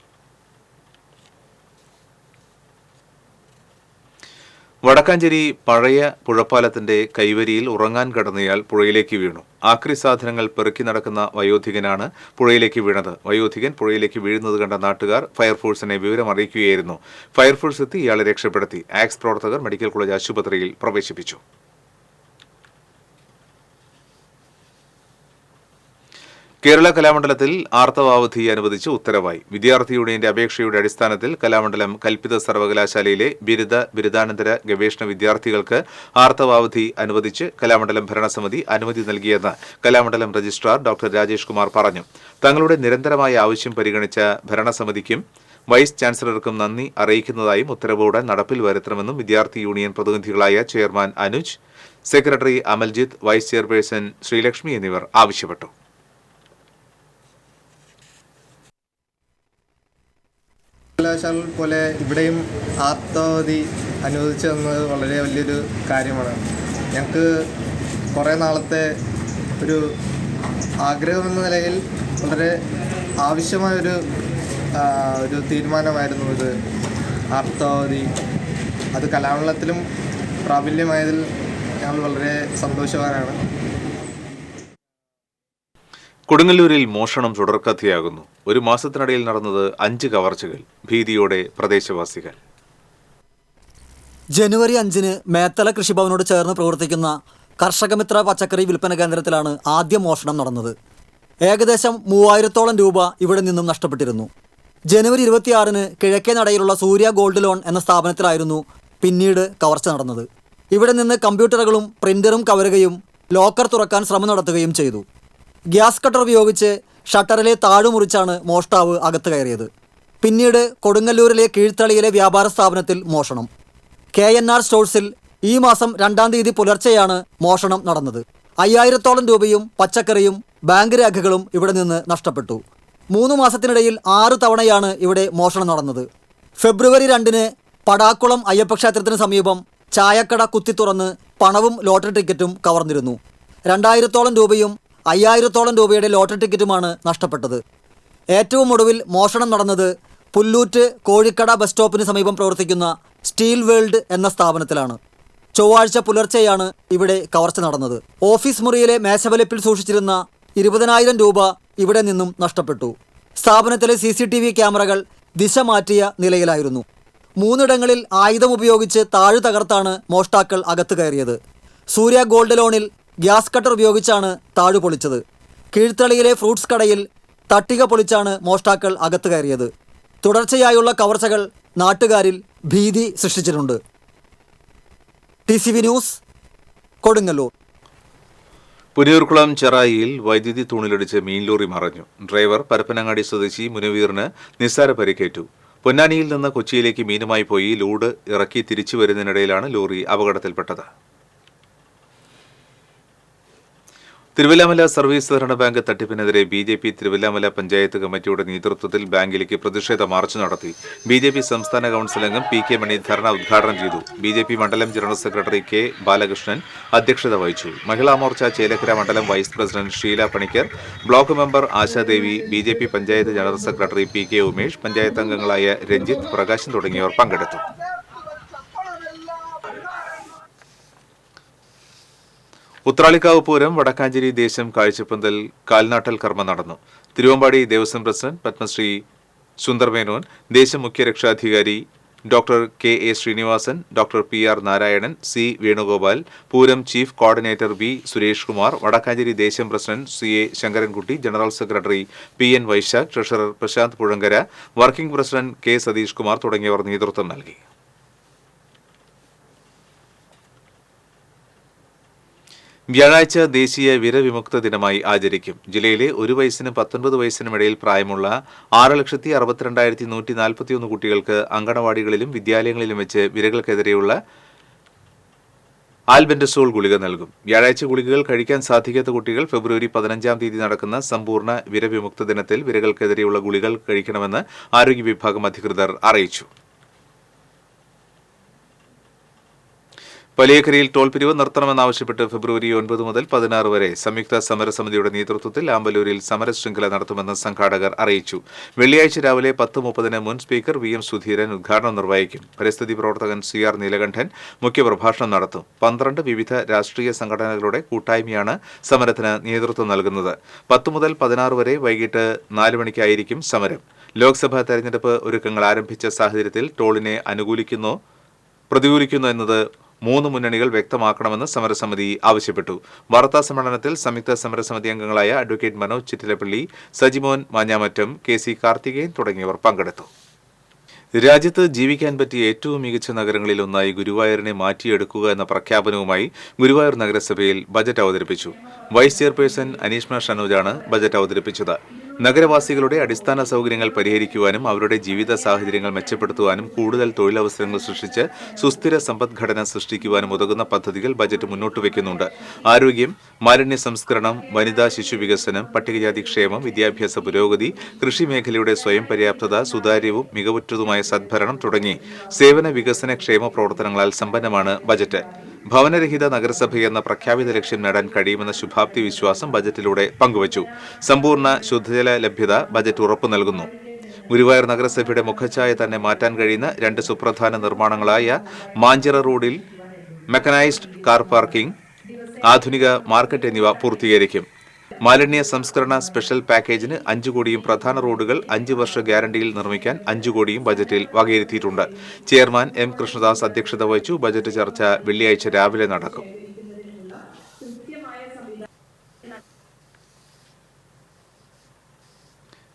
വടക്കാഞ്ചേരി പഴയ പുഴപ്പാലത്തിന്റെ കൈവരിയിൽ ഉറങ്ങാൻ കിടന്നയാൾ പുഴയിലേക്ക് വീണു. ആക്രി സാധനങ്ങൾ പെറുക്കി നടക്കുന്ന വയോധികനാണ് പുഴയിലേക്ക് വീണത്. വയോധികൻ പുഴയിലേക്ക് വീഴുന്നത് കണ്ട നാട്ടുകാർ ഫയർഫോഴ്സിനെ വിവരമറിയിക്കുകയായിരുന്നു. ഫയർഫോഴ്സ് എത്തി ഇയാളെ രക്ഷപ്പെടുത്തി. ആക്സ് പ്രവർത്തകർ മെഡിക്കൽ കോളേജ് ആശുപത്രിയിൽ പ്രവേശിപ്പിച്ചു. കേരള കലാമണ്ഡലത്തിൽ ആർത്തവാവധി അനുവദിച്ച് ഉത്തരവായി. വിദ്യാർത്ഥി യൂണിയന്റെ അപേക്ഷയുടെ അടിസ്ഥാനത്തിൽ കലാമണ്ഡലം കൽപ്പിത സർവകലാശാലയിലെ ബിരുദാനന്തര ഗവേഷണ വിദ്യാർത്ഥികൾക്ക് ആർത്തവാവധി അനുവദിച്ച് കലാമണ്ഡലം ഭരണസമിതി അനുമതി നൽകിയെന്ന് കലാമണ്ഡലം രജിസ്ട്രാർ ഡോക്ടർ രാജേഷ് കുമാർ പറഞ്ഞു. തങ്ങളുടെ നിരന്തരമായ ആവശ്യം പരിഗണിച്ച ഭരണസമിതിക്കും വൈസ് ചാൻസലർക്കും നന്ദി അറിയിക്കുന്നതായും ഉത്തരവോടെ നടപ്പിൽ വരുത്തണമെന്നും വിദ്യാർത്ഥി യൂണിയൻ പ്രതിനിധികളായ chairman Anuj, secretary Amaljith, vice chairperson Sreelakshmi എന്നിവർ ആവശ്യപ്പെട്ടു. കലാശാല പോലെ ഇവിടെയും ആർത്തവാവധി അനുവദിച്ചു തന്നത് വളരെ വലിയൊരു കാര്യമാണ്. ഞങ്ങൾക്ക് കുറേ നാളത്തെ ഒരു ആഗ്രഹമെന്ന നിലയിൽ വളരെ ആവശ്യമായൊരു തീരുമാനമായിരുന്നു ഇത്. ആർത്തവാവധി അത് കലാമണ്ഡലത്തിലും പ്രാബല്യമായതിൽ ഞങ്ങൾ വളരെ സന്തോഷവാനാണ്. കൊടുങ്ങല്ലൂരിൽ മോഷണം തുടർക്കഥയാകുന്നു. ഒരു മാസത്തിനിടയിൽ നടന്നത് 5 കവർച്ചകൾ. ഭീതിയോടെ പ്രദേശവാസികൾ. ജനുവരി 5-ന് മേത്തല കൃഷിഭവനോട് ചേർന്ന് പ്രവർത്തിക്കുന്ന കർഷകമിത്ര പച്ചക്കറി വിൽപ്പന കേന്ദ്രത്തിലാണ് ആദ്യം മോഷണം നടന്നത്. ഏകദേശം 3000-ഓളം രൂപ ഇവിടെ നിന്നും നഷ്ടപ്പെട്ടിരുന്നു. ജനുവരി 26-ന് കിഴക്കേ നടയിലുള്ള സൂര്യ ഗോൾഡ് ലോൺ എന്ന സ്ഥാപനത്തിലായിരുന്നു പിന്നീട് കവർച്ച നടന്നത്. ഇവിടെ നിന്ന് കമ്പ്യൂട്ടറുകളും പ്രിന്ററും കവരുകയും ലോക്കർ തുറക്കാൻ ശ്രമം നടത്തുകയും ചെയ്തു. ഗ്യാസ് കട്ടർ ഉപയോഗിച്ച് ഷട്ടറിലെ താഴുമുറിച്ചാണ് മോഷ്ടാവ് അകത്ത് കയറിയത്. പിന്നീട് കൊടുങ്ങല്ലൂരിലെ കീഴ്ത്തളിയിലെ വ്യാപാര സ്ഥാപനത്തിൽ മോഷണം. KNR സ്റ്റോഴ്സിൽ ഈ മാസം 2-ാം തീയതി പുലർച്ചെയാണ് മോഷണം നടന്നത്. 5000-ഓളം രൂപയും പച്ചക്കറിയും ബാങ്ക് രേഖകളും ഇവിടെ നിന്ന് നഷ്ടപ്പെട്ടു. 3 മാസത്തിനിടയിൽ 6 തവണയാണ് ഇവിടെ മോഷണം നടന്നത്. ഫെബ്രുവരി 2-ന് പടാക്കുളം അയ്യപ്പക്ഷേത്രത്തിന് സമീപം ചായക്കട കുത്തി തുറന്ന് പണവും ലോട്ടറി ടിക്കറ്റും കവർന്നിരുന്നു. 2000-ഓളം രൂപയും 5000-ഓളം രൂപയുടെ ലോട്ടറി ടിക്കറ്റുമാണ് നഷ്ടപ്പെട്ടത്. ഏറ്റവും ഒടുവിൽ മോഷണം നടന്നത് പുല്ലൂറ്റ് കോഴിക്കട ബസ് സ്റ്റോപ്പിന് സമീപം പ്രവർത്തിക്കുന്ന സ്റ്റീൽ വേൾഡ് എന്ന സ്ഥാപനത്തിലാണ്. ചൊവ്വാഴ്ച പുലർച്ചെയാണ് ഇവിടെ കവർച്ച നടന്നത്. ഓഫീസ് മുറിയിലെ മേശവലിപ്പിൽ സൂക്ഷിച്ചിരുന്ന 20,000 രൂപ ഇവിടെ നിന്നും നഷ്ടപ്പെട്ടു. സ്ഥാപനത്തിലെ CCTV ക്യാമറകൾ ദിശ മാറ്റിയ നിലയിലായിരുന്നു. 3 ഇടങ്ങളിൽ ആയുധം ഉപയോഗിച്ച് താഴ് തകർത്താണ് മോഷ്ടാക്കൾ അകത്ത് കയറിയത്. സൂര്യ ഗോൾഡ് ലോണിൽ ഗ്യാസ് കട്ടർ ഉപയോഗിച്ചാണ് താഴ് പൊളിച്ചത്. കീഴ്ത്തളിയിലെ ഫ്രൂട്ട്സ് കടയിൽ തട്ടിക പൊളിച്ചാണ് മോഷ്ടാക്കൾ അകത്ത് കയറിയത്. തുടർച്ചയായുള്ള കവർച്ചകൾ നാട്ടുകാരിൽ ഭീതി സൃഷ്ടിച്ചിട്ടുണ്ട്. TCV news, Kodungallur. പുനയൂർക്കുളം ചെറായിയിൽ വൈദ്യുതി തൂണിലിടിച്ച് മീൻ ലോറി മറഞ്ഞു. ഡ്രൈവർ പരപ്പനങ്ങാടി സ്വദേശി മുനവീറിന് നിസ്സാര പരിക്കേറ്റു. പൊന്നാനിയിൽ നിന്ന് കൊച്ചിയിലേക്ക് മീനുമായി പോയി ലോഡ് ഇറക്കി തിരിച്ചു വരുന്നതിനിടയിലാണ് ലോറി അപകടത്തിൽപ്പെട്ടത്. തിരുവല്ലാമല സർവീസ് സഹകരണ ബാങ്ക് തട്ടിപ്പിനെതിരെ ബി.ജെ.പി. തിരുവല്ലാമല പഞ്ചായത്ത് കമ്മിറ്റിയുടെ നേതൃത്വത്തിൽ ബാങ്കിലേക്ക് പ്രതിഷേധ മാർച്ച് നടത്തി. ബി.ജെ.പി. സംസ്ഥാന കൌൺസിൽ അംഗം പി.കെ. മണി ധർണ ഉദ്ഘാടനം ചെയ്തു. ബി.ജെ.പി. മണ്ഡലം ജനറൽ സെക്രട്ടറി കെ. ബാലകൃഷ്ണൻ അധ്യക്ഷത വഹിച്ചു. മഹിളാ മോർച്ച ചേലക്കര മണ്ഡലം vice president Sheela Panicker, block member Ashadevi, BJP. Panchayat general secretary PK. Umesh, panchayat അംഗങ്ങളായ രഞ്ജിത്ത്, പ്രകാശൻ തുടങ്ങിയവർ പങ്കെടുത്തു. ഉത്രാളിക്കാവ് പൂരം വടക്കാഞ്ചേരി ദേശം കാഴ്ചപ്പന്തൽ കാൽനാട്ടൽ കർമ്മം നടന്നു. തിരുവമ്പാടി ദേവസ്വം പ്രസിഡന്റ് പത്മശ്രീ സുന്ദർ മേനോൻ, ദേശം മുഖ്യ രക്ഷാധികാരി doctor K. A. Sreenivasan, doctor P. R. Narayanan, C. Venugopal, Pooram chief coordinator V. Suresh Kumar, Vadakkanchery ദേശം president C. A. Sankarankutty, general secretary P. N. Vaishakh, treasurer Prasanth Puzhankara, working president K. Satheesh Kumar തുടങ്ങിയവർ നേതൃത്വം നൽകി. വ്യാഴാഴ്ച ദേശീയ വിരവിമുക്ത ദിനമായി ആചരിക്കും. ജില്ലയിലെ 1 വയസ്സിനും 19 വയസ്സിനും ഇടയിൽ പ്രായമുള്ള 6,62,141 കുട്ടികൾക്ക് അങ്കണവാടികളിലും വിദ്യാലയങ്ങളിലും വെച്ച് വിരകൾക്കെതിരെയുള്ള ആൽബെൻഡസോൾ ഗുളിക നൽകും. വ്യാഴാഴ്ച ഗുളികകൾ കഴിക്കാൻ സാധിക്കാത്ത കുട്ടികൾ ഫെബ്രുവരി 15-ാം തീയതി നടക്കുന്ന സമ്പൂർണ്ണ വിരവിമുക്ത ദിനത്തിൽ വിരകൾക്കെതിരെയുള്ള ഗുളികൾ കഴിക്കണമെന്ന് ആരോഗ്യ വിഭാഗം അധികൃതർ അറിയിച്ചു. വലിയക്കരയിൽ ടോൾ പിരിവ് നിർത്തണമെന്നാവശ്യപ്പെട്ട് ഫെബ്രുവരി 9 മുതൽ 16 വരെ സംയുക്ത സമരസമിതിയുടെ നേതൃത്വത്തിൽ ആമ്പല്ലൂരിൽ സമരശൃംഖല നടത്തുമെന്ന് സംഘാടകർ അറിയിച്ചു. വെള്ളിയാഴ്ച രാവിലെ 10:30 മുൻ സ്പീക്കർ വി. എം. സുധീരൻ ഉദ്ഘാടനം നിർവഹിക്കും. പരിസ്ഥിതി പ്രവർത്തകൻ സി. ആർ. നീലകണ്ഠൻ മുഖ്യപ്രഭാഷണം നടത്തും. 12 വിവിധ രാഷ്ട്രീയ സംഘടനകളുടെ കൂട്ടായ്മയാണ് സമരത്തിന് നേതൃത്വം നൽകുന്നത്. 10 മുതൽ 16 വരെ വൈകിട്ട് 4 മണിക്കായിരിക്കും സമരം. ലോക്സഭാ തെരഞ്ഞെടുപ്പ് ഒരുക്കങ്ങൾ ആരംഭിച്ച സാഹചര്യത്തിൽ ടോളിനെ അനുകൂലിക്കുന്നോ പ്രതികൂലിക്കുന്നോ എന്നത് 3 മുന്നണികൾ വ്യക്തമാക്കണമെന്ന് സമരസമിതി ആവശ്യപ്പെട്ടു. വാർത്താ സമ്മേളനത്തിൽ സംയുക്ത സമരസമിതി അംഗങ്ങളായ advocate Manoj Chittilappilly, Sajimon Manjamattam, K. C. Karthikeyan തുടങ്ങിയവർ പങ്കെടുത്തു. രാജ്യത്ത് ജീവിക്കാൻ പറ്റിയ ഏറ്റവും മികച്ച നഗരങ്ങളിൽ ഒന്നായി ഗുരുവായൂരിനെ മാറ്റിയെടുക്കുക എന്ന പ്രഖ്യാപനവുമായി ഗുരുവായൂർ നഗരസഭയിൽ ബജറ്റ് അവതരിപ്പിച്ചു. വൈസ് ചെയർപേഴ്സൺ അനീഷ്മ ഷനോജാണ് ബജറ്റ് അവതരിപ്പിച്ചത്. നഗരവാസികളുടെ അടിസ്ഥാന സൗകര്യങ്ങൾ പരിഹരിക്കുവാനും അവരുടെ ജീവിത സാഹചര്യങ്ങൾ മെച്ചപ്പെടുത്തുവാനും കൂടുതൽ തൊഴിലവസരങ്ങൾ സൃഷ്ടിച്ച് സുസ്ഥിര സമ്പദ്ഘടന സൃഷ്ടിക്കുവാനും ഉതകുന്ന പദ്ധതികൾ ബജറ്റ് മുന്നോട്ട് വയ്ക്കുന്നുണ്ട്. ആരോഗ്യം, മാലിന്യ സംസ്കരണം, വനിതാ ശിശു വികസനം, പട്ടികജാതി ക്ഷേമം, വിദ്യാഭ്യാസ പുരോഗതി, കൃഷി മേഖലയുടെ സ്വയം പര്യാപ്തത, സുതാര്യവും മികവുറ്റതുമായ സദ്ഭരണം തുടങ്ങി സേവന വികസന ക്ഷേമ പ്രവർത്തനങ്ങളാൽ സമ്പന്നമാണ് ബജറ്റ്. ഭവനരഹിത നഗരസഭയെന്ന പ്രഖ്യാപിത ലക്ഷ്യം നേടാൻ കഴിയുമെന്ന ശുഭാപ്തി വിശ്വാസം ബജറ്റിലൂടെ പങ്കുവച്ചു. സമ്പൂർണ്ണ ശുദ്ധജല ലഭ്യത ബജറ്റ് ഉറപ്പു നൽകുന്നു. ഗുരുവായൂർ നഗരസഭയുടെ മുഖച്ഛായ തന്നെ മാറ്റാൻ കഴിയുന്ന 2 സുപ്രധാന നിർമ്മാണങ്ങളായ മാഞ്ചിറ റോഡിൽ മെക്കനൈസ്ഡ് കാർ പാർക്കിംഗ്, ആധുനിക മാർക്കറ്റ് എന്നിവ പൂർത്തീകരിക്കും. മാലിന്യ സംസ്കരണ സ്പെഷ്യൽ പാക്കേജിന് 5 കോടിയും പ്രധാന റോഡുകൾ 5 വർഷ ഗ്യാരണ്ടിയിൽ നിർമ്മിക്കാൻ 5 കോടിയും ബജറ്റിൽ വകയിരുത്തിയിട്ടുണ്ട്. Chairman M. കൃഷ്ണദാസ് അധ്യക്ഷത വഹിച്ചു. ബജറ്റ് ചർച്ച വെള്ളിയാഴ്ച രാവിലെ നടക്കും.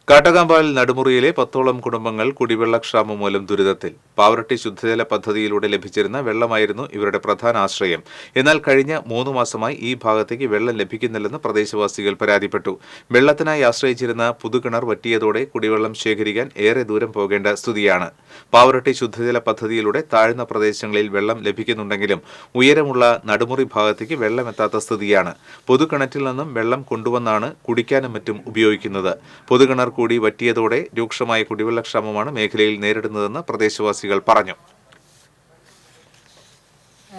കാട്ടകാമ്പാൽ നടുമുറിയിലെ 10ഓളം കുടുംബങ്ങൾ കുടിവെള്ളക്ഷാമം മൂലം ദുരിതത്തിൽ. പാവറട്ടി ശുദ്ധജല പദ്ധതിയിലൂടെ ലഭിച്ചിരുന്ന വെള്ളമായിരുന്നു ഇവരുടെ പ്രധാന ആശ്രയം. എന്നാൽ കഴിഞ്ഞ 3 മാസമായി ഈ ഭാഗത്തേക്ക് വെള്ളം ലഭിക്കുന്നില്ലെന്ന് പ്രദേശവാസികൾ പരാതിപ്പെട്ടു. വെള്ളത്തിനായി ആശ്രയിച്ചിരുന്ന പുതുകിണർ വറ്റിയതോടെ കുടിവെള്ളം ശേഖരിക്കാൻ ഏറെ ദൂരം പോകേണ്ട സ്ഥിതിയാണ്. പാവറട്ടി ശുദ്ധജല പദ്ധതിയിലൂടെ താഴ്ന്ന പ്രദേശങ്ങളിൽ വെള്ളം ലഭിക്കുന്നുണ്ടെങ്കിലും ഉയരമുള്ള നടുമുറി ഭാഗത്തേക്ക് വെള്ളമെത്താത്ത സ്ഥിതിയാണ്. പൊതുകിണറ്റിൽ നിന്നും വെള്ളം കൊണ്ടുവന്നാണ് കുടിക്കാനും മറ്റും ഉപയോഗിക്കുന്നത്. പൊതുകിണർ കൂടി വറ്റിയതോടെ രൂക്ഷമായ കുടിവെള്ളക്ഷാമമാണ് മേഖലയിൽ നേരിടുന്നതെന്ന് പ്രദേശവാസികൾ പറഞ്ഞു.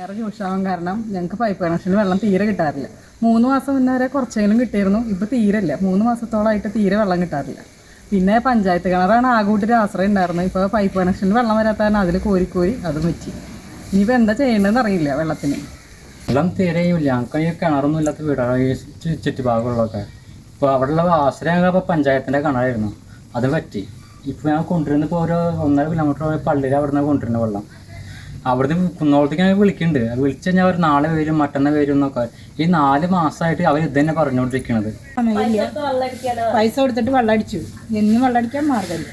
ഏറെ രൂക്ഷമാകാൻ കാരണം ഞങ്ങൾക്ക് പൈപ്പ് കണക്ഷന് വെള്ളം തീരെ കിട്ടാറില്ല. 3 മാസം മുന്നേ വരെ കുറച്ചെങ്കിലും കിട്ടിയിരുന്നു. ഇപ്പോൾ തീരെയില്ല. 3 മാസത്തോളമായിട്ട് തീരെ വെള്ളം കിട്ടാറില്ല. പിന്നെ പഞ്ചായത്ത് കിണറാണ് ആകൂട്ടൊരു ആശ്രയം ഉണ്ടായിരുന്നത്. ഇപ്പോൾ പൈപ്പ് കണക്ഷന് വെള്ളം വരാത്തതാണ് അതിൽ കോരി അതും വെച്ച്. ഇനിയിപ്പോൾ എന്താ ചെയ്യേണ്ടതെന്ന് അറിയില്ല. വെള്ളത്തിന് വെള്ളം തീരെയില്ല. ഞങ്ങൾക്ക് ഈ കിണറൊന്നും ഇല്ലാത്ത വീടാണ് ഈ ചുറ്റുഭാഗങ്ങളിലൊക്കെ. ഇപ്പോൾ അവിടെയുള്ള ആശ്രയം ഇപ്പോൾ പഞ്ചായത്തിൻ്റെ കിണറായിരുന്നു, അത് പറ്റി. ഇപ്പോൾ ഞാൻ കൊണ്ടുവരുന്ന ഇപ്പോൾ ഒരു 1.5 കിലോമീറ്റർ പള്ളിയിൽ അവിടെ നിന്ന് കൊണ്ടുവരുന്ന വെള്ളം അവിടുന്ന് കുന്നോളത്തേക്ക് ഞാൻ വിളിക്കുന്നുണ്ട്. വിളിച്ചു കഴിഞ്ഞാൽ അവർ നാളെ വരും മറ്റന്നാൾ വരും എന്നൊക്കെ. ഈ 4 മാസമായിട്ട് അവർ ഇത് തന്നെ പറഞ്ഞുകൊണ്ടിരിക്കുന്നത്. പൈസ കൊടുത്തിട്ട് വെള്ളം അടിച്ചു, എന്നും വെള്ളം അടിക്കാൻ മാർഗമില്ല.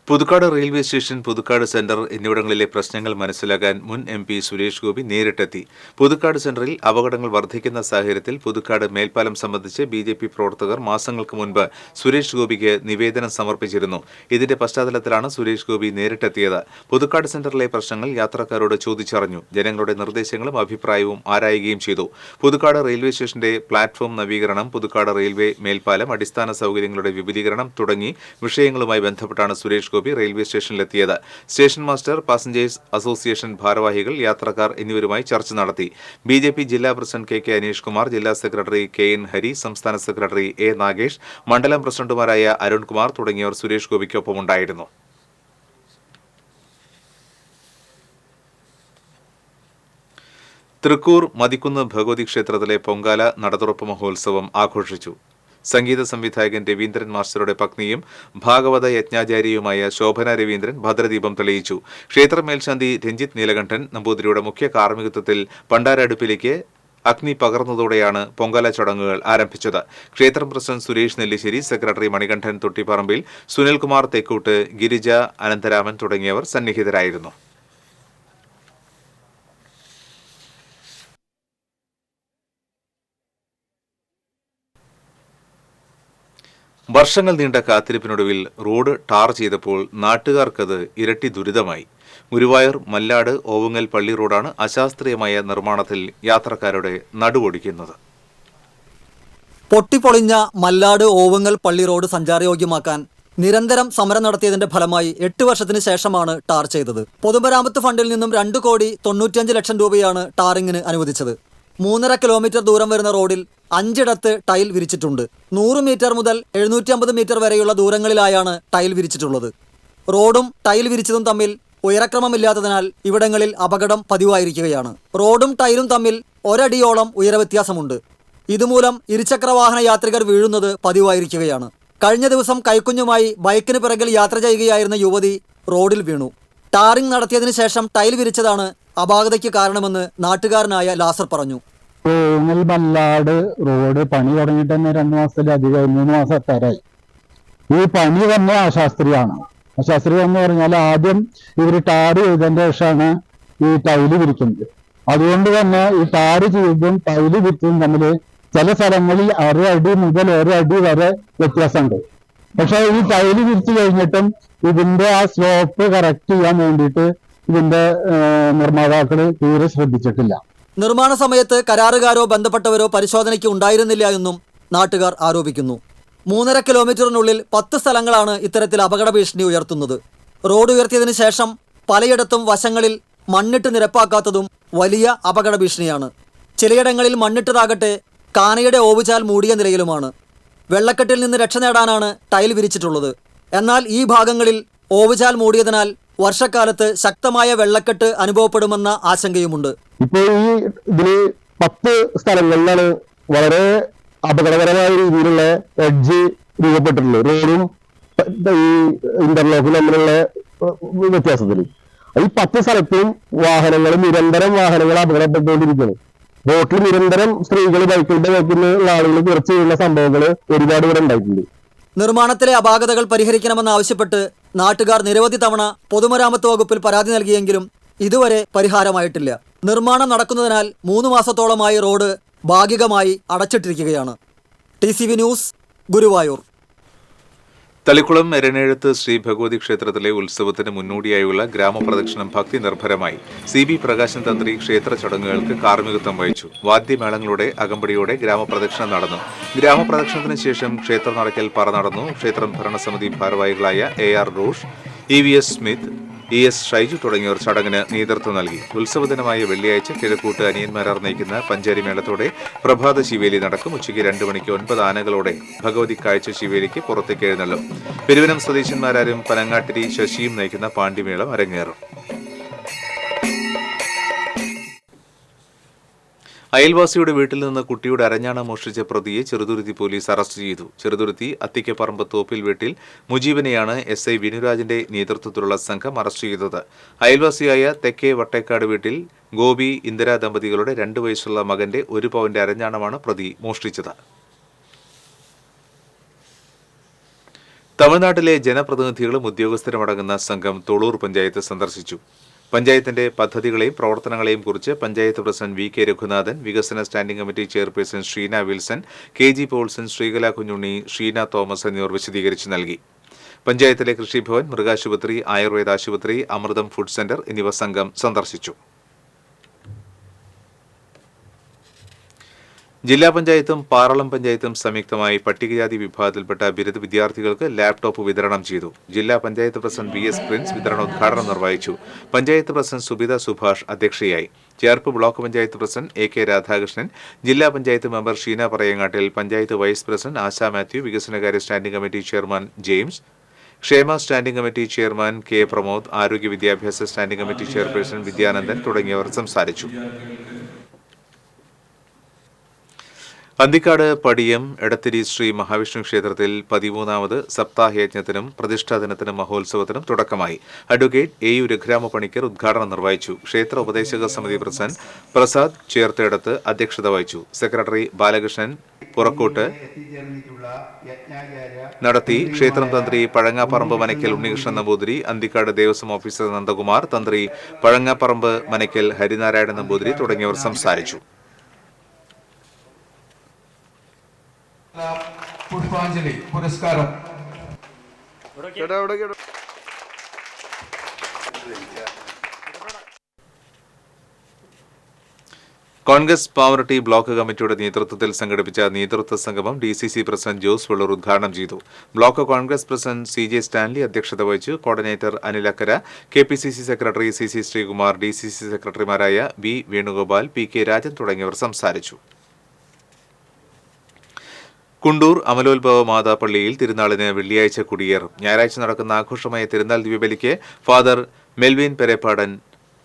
Puthukkad railway station, Puthukkad centre എന്നിവിടങ്ങളിലെ പ്രശ്നങ്ങൾ മനസ്സിലാക്കാൻ മുൻ MP സുരേഷ് ഗോപി നേരിട്ടെത്തി. പുതുക്കാട് സെന്ററിൽ അപകടങ്ങൾ വർദ്ധിക്കുന്ന സാഹചര്യത്തിൽ പുതുക്കാട് മേൽപ്പാലം സംബന്ധിച്ച് BJP പ്രവർത്തകർ മാസങ്ങൾക്ക് മുൻപ് സുരേഷ് ഗോപിക്ക് നിവേദനം സമർപ്പിച്ചിരുന്നു. ഇതിന്റെ പശ്ചാത്തലത്തിലാണ് സുരേഷ് ഗോപി നേരിട്ടെത്തിയത്. പുതുക്കാട് സെന്ററിലെ പ്രശ്നങ്ങൾ യാത്രക്കാരോട് ചോദിച്ചറിഞ്ഞു. ജനങ്ങളുടെ നിർദ്ദേശങ്ങളും അഭിപ്രായവും ആരായുകയും ചെയ്തു. പുതുക്കാട് റെയിൽവേ സ്റ്റേഷന്റെ പ്ലാറ്റ്ഫോം നവീകരണം, പുതുക്കാട് റെയിൽവേ മേൽപ്പാലം, അടിസ്ഥാന സൗകര്യങ്ങളുടെ വിപുലീകരണം തുടങ്ങി വിഷയങ്ങളുമായി ബന്ധപ്പെട്ടാണ് സുരേഷ് ഗോപി റെയിൽവേ സ്റ്റേഷനിലെത്തിയത്. സ്റ്റേഷൻ മാസ്റ്റർ, പാസഞ്ചേഴ്സ് അസോസിയേഷൻ ഭാരവാഹികൾ, യാത്രക്കാർ എന്നിവരുമായി ചർച്ച നടത്തി. BJP ജില്ലാ പ്രസിഡന്റ് KK അനീഷ് കുമാർ, ജില്ലാ സെക്രട്ടറി KN ഹരി, സംസ്ഥാന സെക്രട്ടറി A നാഗേഷ്, മണ്ഡലം പ്രസിഡന്റുമാരായ അരുൺകുമാർ തുടങ്ങിയവർ സുരേഷ് ഗോപിക്കൊപ്പമുണ്ടായിരുന്നു. തൃക്കൂർ മതിക്കുന്ന് ഭഗവതി ക്ഷേത്രത്തിലെ പൊങ്കാല നടതുറപ്പ് മഹോത്സവം ആഘോഷിച്ചു. സംഗീത സംവിധായകൻ രവീന്ദ്രൻ മാസ്റ്ററുടെ പത്നിയും ഭാഗവത യജ്ഞാചാര്യയുമായ ശോഭന രവീന്ദ്രൻ ഭദ്രദീപം തെളിയിച്ചു. ക്ഷേത്ര മേൽശാന്തി രഞ്ജിത്ത് നീലകണ്ഠൻ നമ്പൂതിരിയുടെ മുഖ്യ കാർമ്മികത്വത്തിൽ പണ്ടാരടുപ്പിലേക്ക് അഗ്നി പകർന്നതോടെയാണ് പൊങ്കാല ചടങ്ങുകൾ ആരംഭിച്ചത്. ക്ഷേത്രം പ്രസിഡന്റ് സുരേഷ് നെല്ലിശ്ശേരി, സെക്രട്ടറി മണികണ്ഠൻ തൊട്ടിപ്പറമ്പിൽ, സുനിൽകുമാർ തെക്കൂട്ട്, ഗിരിജ അനന്തരാമൻ തുടങ്ങിയവർ സന്നിഹിതരായിരുന്നു. വർഷങ്ങൾ നീണ്ട കാത്തിരിപ്പിനൊടുവിൽ റോഡ് ടാർ ചെയ്തപ്പോൾ നാട്ടുകാർക്കത് ഇരട്ടി ദുരിതമായി. ഗുരുവായൂർ മല്ലാട് ഓവുങ്ങൽ പള്ളി റോഡാണ് അശാസ്ത്രീയമായ നിർമ്മാണത്തിൽ യാത്രക്കാരുടെ നടുവൊടിക്കുന്നത്. പൊട്ടിപ്പൊളിഞ്ഞ മല്ലാട് ഓവുങ്ങൽ പള്ളി റോഡ് സഞ്ചാരയോഗ്യമാക്കാൻ നിരന്തരം സമരം നടത്തിയതിന്റെ ഫലമായി 8 വർഷത്തിന് ശേഷമാണ് ടാർ ചെയ്തത്. പൊതുമരാമത്ത് ഫണ്ടിൽ നിന്നും 2,95 ലക്ഷം രൂപയാണ് ടാറിങ്ങിന് അനുവദിച്ചത്. 3.5 കിലോമീറ്റർ ദൂരം വരുന്ന റോഡിൽ 5 ടൈൽ വിരിച്ചിട്ടുണ്ട്. 100 മീറ്റർ മുതൽ 750 മീറ്റർ വരെയുള്ള ദൂരങ്ങളിലായാണ് ടൈൽ വിരിച്ചിട്ടുള്ളത്. റോഡും ടൈൽ വിരിച്ചതും തമ്മിൽ ഉയരക്രമമില്ലാത്തതിനാൽ ഇവിടങ്ങളിൽ അപകടം പതിവായിരിക്കുകയാണ്. റോഡും ടൈലും തമ്മിൽ 1 അടിയോളം ഉയരവ്യത്യാസമുണ്ട്. ഇതുമൂലം ഇരുചക്രവാഹന യാത്രികർ വീഴുന്നത് പതിവായിരിക്കുകയാണ്. കഴിഞ്ഞ ദിവസം കൈക്കുഞ്ഞുമായി ബൈക്കിന് പിറകിൽ യാത്ര ചെയ്യുകയായിരുന്ന യുവതി റോഡിൽ വീണു. ടാറിംഗ് നടത്തിയതിനു ശേഷം ടൈൽ വിരിച്ചതാണ് അപാകതയ്ക്ക് കാരണമെന്ന് നാട്ടുകാരനായ ലാസർ പറഞ്ഞു. മല്ലാട് റോഡ് പണി തുടങ്ങിയിട്ട് തന്നെ 2 മാസത്തിലധികം 3 മാസത്തേരായി. ഈ പണി തന്നെ അശാസ്ത്രീയമാണ്. അശാസ്ത്രീയം എന്ന് പറഞ്ഞാൽ ആദ്യം ഇവർ ടാറ് ചെയ്തതിന്റെ ശേഷമാണ് ഈ ടൈല് വിരിക്കുന്നത്. അതുകൊണ്ട് തന്നെ ഈ ടാറ് ചെയ്തതും ടൈല് വിരിച്ചതും തമ്മിൽ ചില സ്ഥലങ്ങളിൽ 1/2 അടി മുതൽ 1 അടി വരെ വ്യത്യാസമുണ്ട്. പക്ഷെ ഈ ടൈല് വിരിച്ചു കഴിഞ്ഞിട്ടും ഇതിന്റെ ആ സ്ലോപ്പ് കറക്റ്റ് ചെയ്യാൻ വേണ്ടിയിട്ട് ഇതിന്റെ നിർമ്മാതാക്കൾ തീരെ ശ്രദ്ധിച്ചിട്ടില്ല. നിർമ്മാണ സമയത്ത് കരാറുകാരോ ബന്ധപ്പെട്ടവരോ പരിശോധനയ്ക്ക് ഉണ്ടായിരുന്നില്ല എന്നും നാട്ടുകാർ ആരോപിക്കുന്നു. 3.5 കിലോമീറ്ററിനുള്ളിൽ 10 സ്ഥലങ്ങളാണ് ഇത്തരത്തിൽ അപകട ഭീഷണി ഉയർത്തുന്നത്. റോഡ് ഉയർത്തിയതിനു ശേഷം പലയിടത്തും വശങ്ങളിൽ മണ്ണിട്ട് നിരപ്പാക്കാത്തതും വലിയ അപകട ഭീഷണിയാണ്. ചിലയിടങ്ങളിൽ മണ്ണിട്ടതാകട്ടെ കാനയുടെ ഓവുചാൽ മൂടിയ നിലയിലുമാണ്. വെള്ളക്കെട്ടിൽ നിന്ന് രക്ഷ നേടാനാണ് ടൈൽ വിരിച്ചിട്ടുള്ളത്. എന്നാൽ ഈ ഭാഗങ്ങളിൽ ഓവുചാൽ മൂടിയതിനാൽ വർഷക്കാലത്ത് ശക്തമായ വെള്ളക്കെട്ട് അനുഭവപ്പെടുമെന്ന ആശങ്കയുമുണ്ട്. ഇപ്പോൾ ഈ ഇതില് 10 സ്ഥലങ്ങളിലാണ് വളരെ അപകടകരമായ രീതിയിലുള്ള എഡ്ജ് രൂപപ്പെട്ടിട്ടുള്ളത്. റോഡും ഈ ഇന്റർലോക്കും തമ്മിലുള്ള വ്യത്യാസത്തിൽ ഈ 10 സ്ഥലത്തും നിരന്തരം വാഹനങ്ങൾ അപകടപ്പെട്ടുകൊണ്ടിരിക്കുന്നു. റോട്ടിൽ നിരന്തരം സ്ത്രീകൾ ബൈക്കിന്റെ ബാക്കിലുള്ള ആളുകൾ കുറച്ച് ചെയ്യുന്ന സംഭവങ്ങൾ ഒരുപാട് ഇവിടെ ഉണ്ടായിട്ടുണ്ട്. നിർമ്മാണത്തിലെ അപാകതകൾ പരിഹരിക്കണമെന്നാവശ്യപ്പെട്ട് നാട്ടുകാർ നിരവധി തവണ പൊതുമരാമത്ത് വകുപ്പിൽ പരാതി നൽകിയെങ്കിലും ഇതുവരെ പരിഹാരമായിട്ടില്ല. നിർമ്മാണം നടക്കുന്നതിനാൽ 3 മാസത്തോളമായി റോഡ് ഭാഗികമായി അടച്ചിട്ടിരിക്കുകയാണ്. TCV news, Guruvayur. തളിക്കുളം എരനേഴത്ത് ശ്രീ ഭഗവതി ക്ഷേത്രത്തിലെ ഉത്സവത്തിന് മുന്നോടിയായുള്ള ഗ്രാമപ്രദക്ഷിണം ഭക്തി നിർഭരമായി. CB പ്രകാശൻ തന്ത്രി ക്ഷേത്ര ചടങ്ങുകൾക്ക് കാർമ്മികത്വം വഹിച്ചു. വാദ്യമേളങ്ങളുടെ അകമ്പടിയോടെ ഗ്രാമപ്രദക്ഷിണം നടന്നു. ഗ്രാമപ്രദക്ഷിണത്തിന് ശേഷം ക്ഷേത്ര നടക്കൽ പറ നടന്നു. ക്ഷേത്രം ഭരണസമിതി ഭാരവാഹികളായ AR Rosh, EVS Smith, ES Shaiju തുടങ്ങിയവർ ചടങ്ങിന് നേതൃത്വം നൽകി. ഉത്സവദിനമായ വെള്ളിയാഴ്ച കിഴക്കൂട്ട് അനിയന്മാരാർ നയിക്കുന്ന പഞ്ചാരി മേളത്തോടെ പ്രഭാത ശിവേലി നടക്കും. ഉച്ചയ്ക്ക് 2 മണിക്ക് 9 ആനകളോടെ ഭഗവതി കാഴ്ച ശിവേലിക്ക് പുറത്തേക്ക് എഴുന്നള്ളും. പെരുവനം സ്വദേശന്മാരും പനങ്ങാട്ടിരി ശശിയും നയിക്കുന്ന പാണ്ടിമേളം അരങ്ങേറും. അയൽവാസിയുടെ വീട്ടിൽ നിന്ന് കുട്ടിയുടെ അരഞ്ഞാണം മോഷ്ടിച്ച പ്രതിയെ ചെറുതുരുത്തി പോലീസ് അറസ്റ്റ് ചെയ്തു. ചെറുതുരുത്തി അത്തിക്കപ്പറമ്പ് തോപ്പിൽ വീട്ടിൽ മുജീബിനെയാണ് SI വിനുരാജിന്റെ നേതൃത്വത്തിലുള്ള സംഘം അറസ്റ്റ് ചെയ്തത്. അയൽവാസിയായ തെക്കേ വട്ടേക്കാട് വീട്ടിൽ ഗോപി ഇന്ദിര ദമ്പതികളുടെ 2 വയസ്സുള്ള മകന്റെ 1 പവന്റെ അരഞ്ഞാണമാണ് പ്രതി മോഷ്ടിച്ചത്. തമിഴ്നാട്ടിലെ ജനപ്രതിനിധികളും ഉദ്യോഗസ്ഥരും അടങ്ങുന്ന സംഘം തൊളൂർ പഞ്ചായത്ത് സന്ദർശിച്ചു. പഞ്ചായത്തിന്റെ പദ്ധതികളെയും പ്രവർത്തനങ്ങളെയും കുറിച്ച് panchayat president V K Raghunathan, വികസന standing committee chairperson Sheena Wilson, K G Paulson, Sreekala Kunjunni, Sheena Thomas എന്നിവർ വിശദീകരിച്ചു നൽകി. പഞ്ചായത്തിലെ കൃഷിഭവൻ, മൃഗാശുപത്രി, ആയുർവേദ ആശുപത്രി, അമൃതം ഫുഡ് സെന്റർ എന്നിവ സംഘം സന്ദർശിച്ചു. ജില്ലാ പഞ്ചായത്തും പാറളം പഞ്ചായത്തും സംയുക്തമായി പട്ടികജാതി വിഭാഗത്തിൽപ്പെട്ട ബിരുദ വിദ്യാർത്ഥികൾക്ക് ലാപ്ടോപ്പ് വിതരണം ചെയ്തു. ജില്ലാ panchayat president V S Prince വിതരണോദ്ഘാടനം നിർവഹിച്ചു. പഞ്ചായത്ത് പ്രസിഡന്റ് സുബിത സുഭാഷ് അധ്യക്ഷയായി. Cherpu block panchayat president A K Radhakrishnan, ജില്ലാ panchayat member Sheena Parayangattil, panchayat vice president Asha Mathew, വികസനകാര്യ സ്റ്റാൻഡിംഗ് കമ്മിറ്റി ചെയർമാൻ ജെയിംസ്, ക്ഷേമ standing committee chairman K Pramod, ആരോഗ്യ വിദ്യാഭ്യാസ സ്റ്റാൻഡിംഗ് കമ്മിറ്റി ചെയർപേഴ്സൺ വിദ്യാനന്ദൻ തുടങ്ങിയവർ സംസാരിച്ചു. അന്തിക്കാട് പടിയം എടത്തിരി ശ്രീ മഹാവിഷ്ണു ക്ഷേത്രത്തിൽ 13ാമത് സപ്താഹയജ്ഞത്തിനും പ്രതിഷ്ഠാദിനത്തിനും മഹോത്സവത്തിനും തുടക്കമായി. Advocate A U Raghurama Panicker ഉദ്ഘാടനം നിർവഹിച്ചു. ക്ഷേത്ര ഉപദേശക സമിതി പ്രസിഡന്റ് പ്രസാദ് ചേർത്തേടത്ത് അധ്യക്ഷത വഹിച്ചു. സെക്രട്ടറി ബാലകൃഷ്ണൻ പുറക്കോട്ട് നടത്തി. ക്ഷേത്രം തന്ത്രി പഴങ്ങാപ്പറമ്പ് മനയ്ക്കൽ ഉണ്ണികൃഷ്ണൻ നമ്പൂതിരി, അന്തിക്കാട് ദേവസ്വം ഓഫീസർ നന്ദകുമാർ, തന്ത്രി പഴങ്ങാപ്പറമ്പ് മനയ്ക്കൽ ഹരിനാരായണൻ നമ്പൂതിരി തുടങ്ങിയവർ സംസാരിച്ചു. പുഷ്പാഞ്ജലി പുരസ്കാരം കോൺഗ്രസ് പാവറട്ടി ബ്ലോക്ക് കമ്മിറ്റിയുടെ നേതൃത്വത്തിൽ സംഘടിപ്പിച്ച നേതൃത്വ സംഗമം DCC പ്രസിഡന്റ് ജോസ് വെള്ളൂർ ഉദ്ഘാടനം ചെയ്തു. Block Congress president CJ Stanley അധ്യക്ഷത വഹിച്ചു. Coordinator Anil Akkara, KPCC secretary CC Sreekumar, DCC സെക്രട്ടറിമാരായ B വേണുഗോപാൽ, PK രാജൻ തുടങ്ങിയവർ സംസാരിച്ചു. കുണ്ടൂർ അമലോത്ഭവ മാതാപള്ളിയിൽ തിരുനാളിന് വെള്ളിയാഴ്ച കൊടിയേറും. ഞായറാഴ്ച നടക്കുന്ന ആഘോഷമായ തിരുനാൾ ദിവ്യബലിക്ക് ഫാദർ മെൽവിൻ പെരേപ്പാടൻ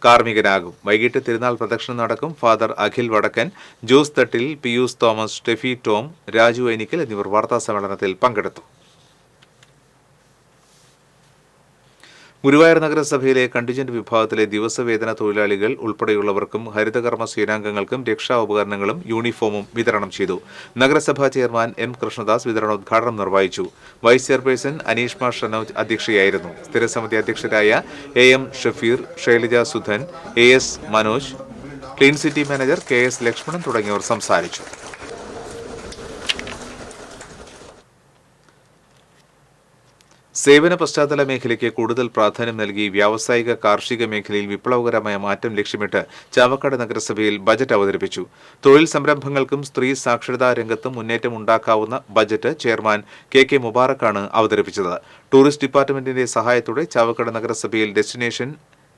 കാർമ്മികനാകും. വൈകിട്ട് തിരുനാൾ പ്രദക്ഷിണം നടക്കും. Father Akhil Vadakkan, Jose Thattil, Pius Thomas, Stephy Tom, Raju Ainikkal എന്നിവർ വാർത്താസമ്മേളനത്തിൽ പങ്കെടുത്തു. ഗുരുവായൂർ നഗരസഭയിലെ കണ്ടിജന്റ് വിഭാഗത്തിലെ ദിവസവേതന തൊഴിലാളികൾ ഉൾപ്പെടെയുള്ളവർക്കും ഹരിതകർമ്മ സേനാംഗങ്ങൾക്കും രക്ഷാ ഉപകരണങ്ങളും യൂണിഫോമും വിതരണം ചെയ്തു. നഗരസഭാ ചെയർമാൻ M കൃഷ്ണദാസ് വിതരണോദ്ഘാടനം നിർവഹിച്ചു. വൈസ് ചെയർപേഴ്സൺ അനീഷ്മ ഷനോജ് അധ്യക്ഷയായിരുന്നു. സ്ഥിരസമിതി അധ്യക്ഷരായ AM Shafeer, Shailaja Sudhan, AS Manoj, clean city manager KS Lakshmanan തുടങ്ങിയവർ സംസാരിച്ചു. സേവന പശ്ചാത്തല മേഖലയ്ക്ക് കൂടുതൽ പ്രാധാന്യം നൽകി വ്യാവസായിക കാർഷിക മേഖലയിൽ വിപ്ലവകരമായ മാറ്റം ലക്ഷ്യമിട്ട് ചാവക്കാട് നഗരസഭയിൽ ബജറ്റ് അവതരിപ്പിച്ചു. തൊഴിൽ സംരംഭങ്ങൾക്കും സ്ത്രീ സാക്ഷരതാ രംഗത്തും മുന്നേറ്റം ഉണ്ടാക്കാവുന്ന ബജറ്റ് ചെയർമാൻ KK മുബാറക്കാണ് അവതരിപ്പിച്ചത്. ടൂറിസ്റ്റ് ഡിപ്പാർട്ട്മെന്റിന്റെ സഹായത്തോടെ ചാവക്കാട് നഗരസഭയിൽ ഡെസ്റ്റിനേഷൻ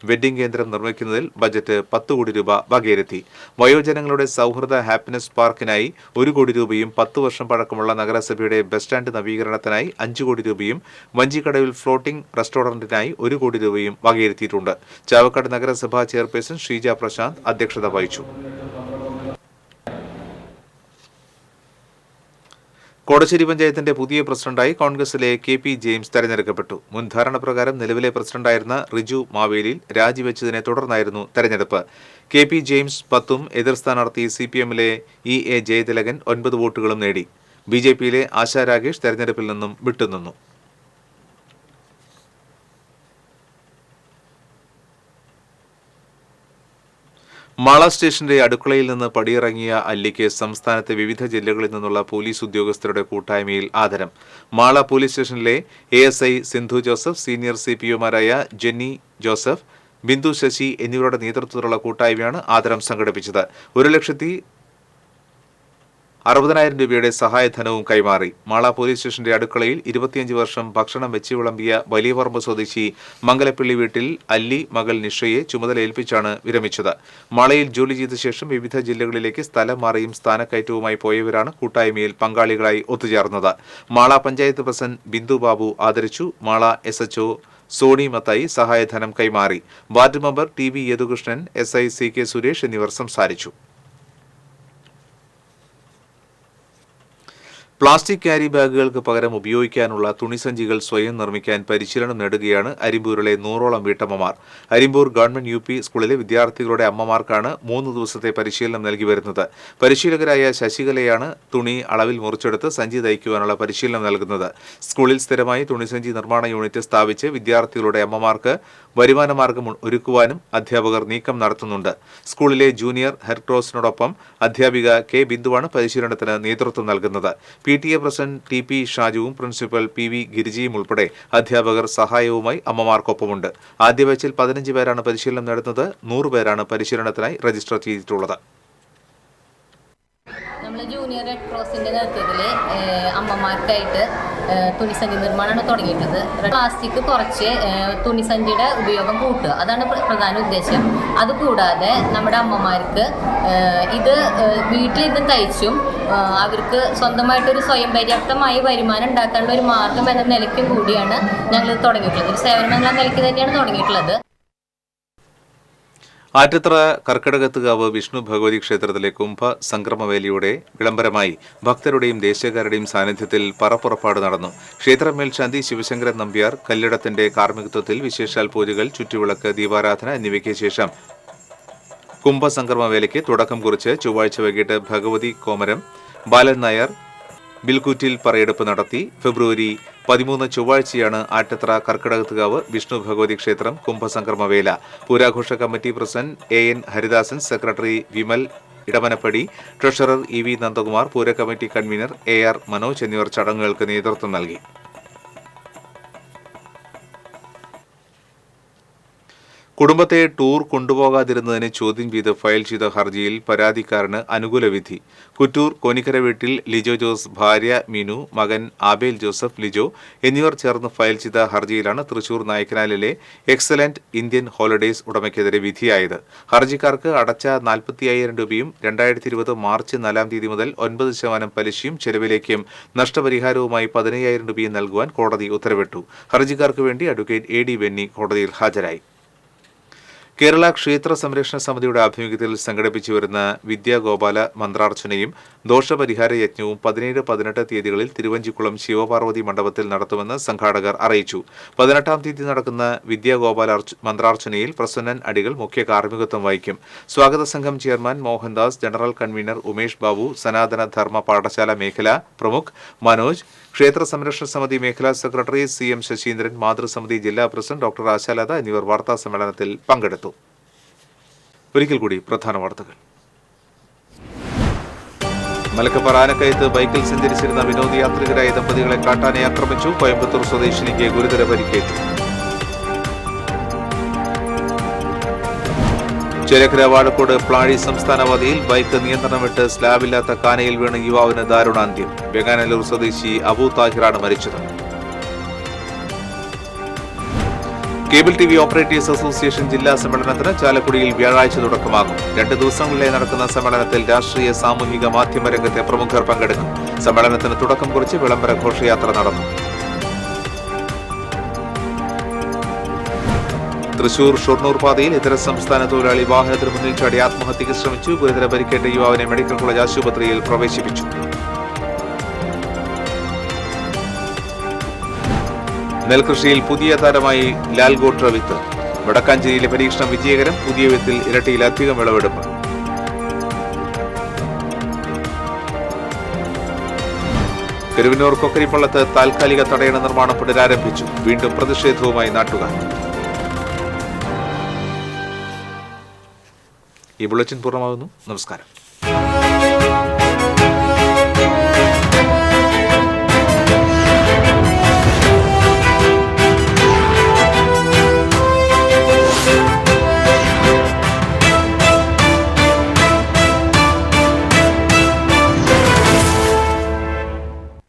വെഡ്ഡിംഗ് കേന്ദ്രം നിർമ്മിക്കുന്നതിൽ ബജറ്റ് 10 കോടി രൂപ വകയിരുത്തി. വയോജനങ്ങളുടെ സൗഹൃദ ഹാപ്പിനെസ് പാർക്കിനായി 1 കോടി രൂപയും 10 വർഷം പഴക്കമുള്ള നഗരസഭയുടെ ബസ് സ്റ്റാൻഡ് നവീകരണത്തിനായി 5 കോടി രൂപയും വഞ്ചിക്കടവിൽ ഫ്ലോട്ടിംഗ് റെസ്റ്റോറന്റിനായി 1 കോടി രൂപയും വകയിരുത്തിയിട്ടുണ്ട്. ചാവക്കാട് നഗരസഭാ ചെയർപേഴ്സൺ ഷീജ പ്രശാന്ത് അധ്യക്ഷത വഹിച്ചു. കോടശ്ശേരി പഞ്ചായത്തിന്റെ പുതിയ പ്രസിഡന്റായി കോൺഗ്രസിലെ KP ജെയിംസ് തെരഞ്ഞെടുക്കപ്പെട്ടു. മുൻ ധാരണ പ്രകാരം നിലവിലെ പ്രസിഡന്റായിരുന്ന റിജു മാവേലിൽ രാജിവെച്ചതിനെ തുടർന്നായിരുന്നു തെരഞ്ഞെടുപ്പ്. KP ജെയിംസ് 10ഉം എതിർ സ്ഥാനാർത്ഥി CPMലെ EA ജയതിലകൻ 9 വോട്ടുകളും നേടി. BJPയിലെ ആശാ രാകേഷ് തെരഞ്ഞെടുപ്പിൽ നിന്നും വിട്ടുനിന്നു. മാള സ്റ്റേഷന്റെ അടുക്കളയിൽ നിന്ന് പടിയിറങ്ങിയ അല്ലിക്ക് സംസ്ഥാനത്തെ വിവിധ ജില്ലകളിൽ നിന്നുള്ള പോലീസ് ഉദ്യോഗസ്ഥരുടെ കൂട്ടായ്മയിൽ ആദരം. മാള പോലീസ് സ്റ്റേഷനിലെ ASI സിന്ധു ജോസഫ്, സീനിയർ CPOമാരായ ജെന്നി ജോസഫ്, ബിന്ദു ശശി എന്നിവരുടെ നേതൃത്വത്തിലുള്ള കൂട്ടായ്മയാണ് ആദരം സംഘടിപ്പിച്ചത്. 1,60,000 രൂപയുടെ സഹായധനവും കൈമാറി. മാള പോലീസ് സ്റ്റേഷന്റെ അടുക്കളയിൽ 25 വർഷം ഭക്ഷണം വെച്ച് വിളമ്പിയ വലിയപറമ്പ് സ്വദേശി മംഗലപ്പള്ളി വീട്ടിൽ അല്ലി മകൾ നിഷയെ ചുമതലയേൽപ്പിച്ചാണ് വിരമിച്ചത്. മാളയിൽ ജോലി ചെയ്ത ശേഷം വിവിധ ജില്ലകളിലേക്ക് സ്ഥലം മാറിയും സ്ഥാനക്കയറ്റവുമായി പോയവരാണ് കൂട്ടായ്മയിൽ പങ്കാളികളായി ഒത്തുചേർന്നത്. മാള പഞ്ചായത്ത് പ്രസിഡന്റ് ബിന്ദു ബാബു ആദരിച്ചു. മാള SHO സോണി മത്തായി സഹായധനം കൈമാറി. Ward member TV Yadukrishnan, SI CK Suresh എന്നിവർ സംസാരിച്ചു. പ്ലാസ്റ്റിക് ക്യാരി ബാഗുകൾക്ക് പകരം ഉപയോഗിക്കാനുള്ള തുണിസഞ്ചികൾ സ്വയം നിർമ്മിക്കാൻ പരിശീലനം നേടുകയാണ് അരിമ്പൂരിലെ 100ഓളം വീട്ടമ്മമാർ. അരിമ്പൂർ ഗവൺമെന്റ് UP സ്കൂളിലെ വിദ്യാർത്ഥികളുടെ അമ്മമാർക്കാണ് 3 ദിവസത്തെ പരിശീലനം നൽകി വരുന്നത്. പരിശീലകരായ ശശികലയാണ് തുണി അളവിൽ മുറിച്ചെടുത്ത് സഞ്ചി തയ്ക്കുവാനുള്ള പരിശീലനം നൽകുന്നത്. സ്കൂളിൽ സ്ഥിരമായി തുണിസഞ്ചി നിർമ്മാണ യൂണിറ്റ് സ്ഥാപിച്ച് വിദ്യാർത്ഥികളുടെ അമ്മമാർക്ക് വരുമാനമാർഗം ഒരുക്കുവാനും അധ്യാപകർ നീക്കം നടത്തുന്നുണ്ട്. സ്കൂളിലെ ജൂനിയർ ഹെഡ്ക്രോസിനോടൊപ്പം അധ്യാപിക K. ബിന്ദുവാണ് പരിശീലനത്തിന് നേതൃത്വം നൽകുന്നത്. PTA പ്രസിഡന്റ് TP ഷാജുവും പ്രിൻസിപ്പൽ PV ഗിരിജിയും ഉൾപ്പെടെ അധ്യാപകർ സഹായവുമായി അമ്മമാർക്കൊപ്പമുണ്ട്. ആദ്യ ബാച്ചിൽ 15 പേരാണ് പരിശീലനം നേടുന്നത്. 100 പേരാണ് പരിശീലനത്തിനായി രജിസ്റ്റർ ചെയ്തിട്ടുള്ളത്. നമ്മൾ ജൂനിയർ റെഡ് ക്രോസിൻ്റെ നേതൃത്വത്തിൽ അമ്മമാർക്കായിട്ട് തുണിസഞ്ചി നിർമ്മാണമാണ് തുടങ്ങിയിട്ടുള്ളത്. പ്ലാസ്റ്റിക് കുറച്ച് തുണിസഞ്ചിയുടെ ഉപയോഗം കൂട്ടുക, അതാണ് പ്രധാന ഉദ്ദേശം. അതുകൂടാതെ നമ്മുടെ അമ്മമാർക്ക് ഇത് വീട്ടിലിരുന്ന് തയ്ച്ചും അവർക്ക് സ്വന്തമായിട്ടൊരു സ്വയം പര്യാപ്തമായി വരുമാനം ഉണ്ടാക്കാനുള്ള ഒരു മാർഗം എന്ന നിലയ്ക്കും കൂടിയാണ് ഞങ്ങൾ തുടങ്ങിയിട്ടുള്ളത്. ഒരു സേവനം എന്ന നിലയ്ക്ക് തന്നെയാണ് തുടങ്ങിയിട്ടുള്ളത്. ആറ്റത്ര കർക്കിടകത്തുകാവ് വിഷ്ണു ഭഗവതി ക്ഷേത്രത്തിലെ കുംഭ സംക്രമവേലിയുടെ വിളംബരമായി ഭക്തരുടെയും ദേശക്കാരുടെയും സാന്നിധ്യത്തിൽ പറപ്പുറപ്പാട് നടന്നു. ക്ഷേത്രം മേൽശാന്തി ശിവശങ്കരൻ നമ്പ്യാർ കല്ലിടത്തിന്റെ കാർമ്മികത്വത്തിൽ വിശേഷാൽ പൂജകൾ, ചുറ്റുവിളക്ക്, ദീപാരാധന എന്നിവയ്ക്ക് ശേഷം കുംഭസംക്രമവേലയ്ക്ക് തുടക്കം കുറിച്ച് ചൊവ്വാഴ്ച വൈകിട്ട് ഭഗവതി കോമരം ബാലൻ നായർ ബിൽക്കൂറ്റിൽ പറയെടുപ്പ് നടത്തി. ഫെബ്രുവരി 13 ചൊവ്വാഴ്ചയാണ് ആറ്റത്ര കർക്കിടകത്തുകാവ് വിഷ്ണു ഭഗവതി ക്ഷേത്രം കുംഭസംക്രമവേല. പൂരാഘോഷ committee president AN Haridasan, secretary Vimal Edamanappadi, treasurer EV Nandakumar, പൂര കമ്മിറ്റി കൺവീനർ AR മനോജ് എന്നിവർ ചടങ്ങുകൾക്ക് നേതൃത്വം നൽകി. കുടുംബത്തെ ടൂർ കൊണ്ടുപോകാതിരുന്നതിന് ചോദ്യം ചെയ്ത് ഫയൽ ചെയ്ത ഹർജിയിൽ പരാതിക്കാരന് അനുകൂല വിധി. കുറ്റൂർ കോനിക്കര വീട്ടിൽ ലിജോ ജോസ്, ഭാര്യ മീനു, മകൻ ആബേൽ ജോസഫ് ലിജോ എന്നിവർ ചേർന്ന് ഫയൽ ചെയ്ത ഹർജിയിലാണ് തൃശൂർ നായ്ക്കനാലിലെ എക്സലന്റ് ഇന്ത്യൻ ഹോളിഡേയ്സ് ഉടമയ്ക്കെതിരെ വിധിയായത്. ഹർജിക്കാർക്ക് അടച്ച 45,000 രൂപയും 2020 മാർച്ച് 4 തീയതി മുതൽ 9% പലിശയും ചെലവിലേക്കും നഷ്ടപരിഹാരവുമായി 15,000 രൂപയും നൽകുവാൻ കോടതി ഉത്തരവിട്ടു. ഹർജിക്കാർക്ക് വേണ്ടി അഡ്വക്കേറ്റ് AD ബെന്നി കോടതിയിൽ ഹാജരായി. കേരള ക്ഷേത്ര സംരക്ഷണ സമിതിയുടെ ആഭിമുഖ്യത്തിൽ സംഘടിപ്പിച്ചു വരുന്ന വിദ്യാഗോപാല മന്ത്രാർച്ചനയും ദോഷപരിഹാര യജ്ഞവും 17, 18 തീയതികളിൽ തിരുവഞ്ചിക്കുളം ശിവപാർവതി മണ്ഡപത്തിൽ നടത്തുമെന്ന് സംഘാടകർ അറിയിച്ചു. 18-ാം തീയതി നടക്കുന്ന വിദ്യാഗോപാല മന്ത്രാർച്ചനയിൽ പ്രസന്നൻ അടികൾ മുഖ്യ കാർമ്മികത്വം വഹിക്കും. സ്വാഗത സംഘം chairman Mohandas, general convener Umesh Babu, സനാതന ധർമ്മ പാഠശാല മേഖല പ്രമുഖ് മനോജ്, ക്ഷേത്ര സംരക്ഷണ സമിതി മേഖലാ സെക്രട്ടറി CM ശശീന്ദ്രൻ, മാതൃസമിതി ജില്ലാ പ്രസിഡന്റ് ഡോക്ടർ ആശാലത എന്നിവർ വാർത്താ സമ്മേളനത്തിൽ പങ്കെടുത്തു. ഒരിക്കൽ കൂടി പ്രധാന വാർത്തകൾ. മലക്കപ്പാറ ആനക്കയത്ത് ബൈക്കിൽ സഞ്ചരിച്ചിരുന്ന വിനോദയാത്രികരായ ദമ്പതികളെ കാട്ടാനെ ആക്രമിച്ചു. കോയമ്പത്തൂർ സ്വദേശിനിക്ക് ഗുരുതര പരിക്കേറ്റു. ചേലക്കര വാഴക്കോട് പ്ലാഴി സംസ്ഥാനപാതയിൽ ബൈക്ക് നിയന്ത്രണം വിട്ട് സ്ലാബില്ലാത്ത കാനയിൽ വീണ് യുവാവിന് ദാരുണാന്ത്യം. വെങ്ങാനല്ലൂർ സ്വദേശി അബു താഹിറാണ് മരിച്ചത്. കേബിൾ TV ഓപ്പറേറ്റേഴ്സ് അസോസിയേഷൻ ജില്ലാ സമ്മേളനത്തിന് ചാലക്കുടിയിൽ വ്യാഴാഴ്ച തുടക്കമാകും. 2 ദിവസങ്ങളിലായി നടക്കുന്ന സമ്മേളനത്തിൽ രാഷ്ട്രീയ, സാമൂഹിക, മാധ്യമ രംഗത്തെ പ്രമുഖർ പങ്കെടുക്കും. സമ്മേളനത്തിന് തുടക്കം കുറിച്ച് വിളംബര ഘോഷയാത്ര നടന്നു. തൃശൂർ ഷൊർണൂർ പാതയിൽ ഇതര സംസ്ഥാന തൊഴിലാളി വാഹനത്തിന് മുന്നിൽ ചാടി ആത്മഹത്യയ്ക്ക് ശ്രമിച്ചു. ഗുരുതര പരിക്കേറ്റ യുവാവിനെ മെഡിക്കൽ കോളേജ് ആശുപത്രിയിൽ പ്രവേശിപ്പിച്ചു. നെൽകൃഷിയിൽ പുതിയ താരമായി ലാൽഗോട്ട് വിത്ത്. വടക്കാഞ്ചേരിയിലെ പരീക്ഷണം വിജയകരം. പുതിയ വിത്തിൽ ഇരട്ടിയിലധികം വിളവെടുപ്പ്. കരുവന്നൂർ കൊക്കരിപ്പള്ളത്ത് താൽക്കാലിക തടയണ നിർമ്മാണം പുനരാരംഭിച്ചു. വീണ്ടും പ്രതിഷേധവുമായി നാട്ടുകാർ. ഈ ബുള്ളറ്റിൻ പൂർണ്ണമാകുന്നു. നമസ്കാരം.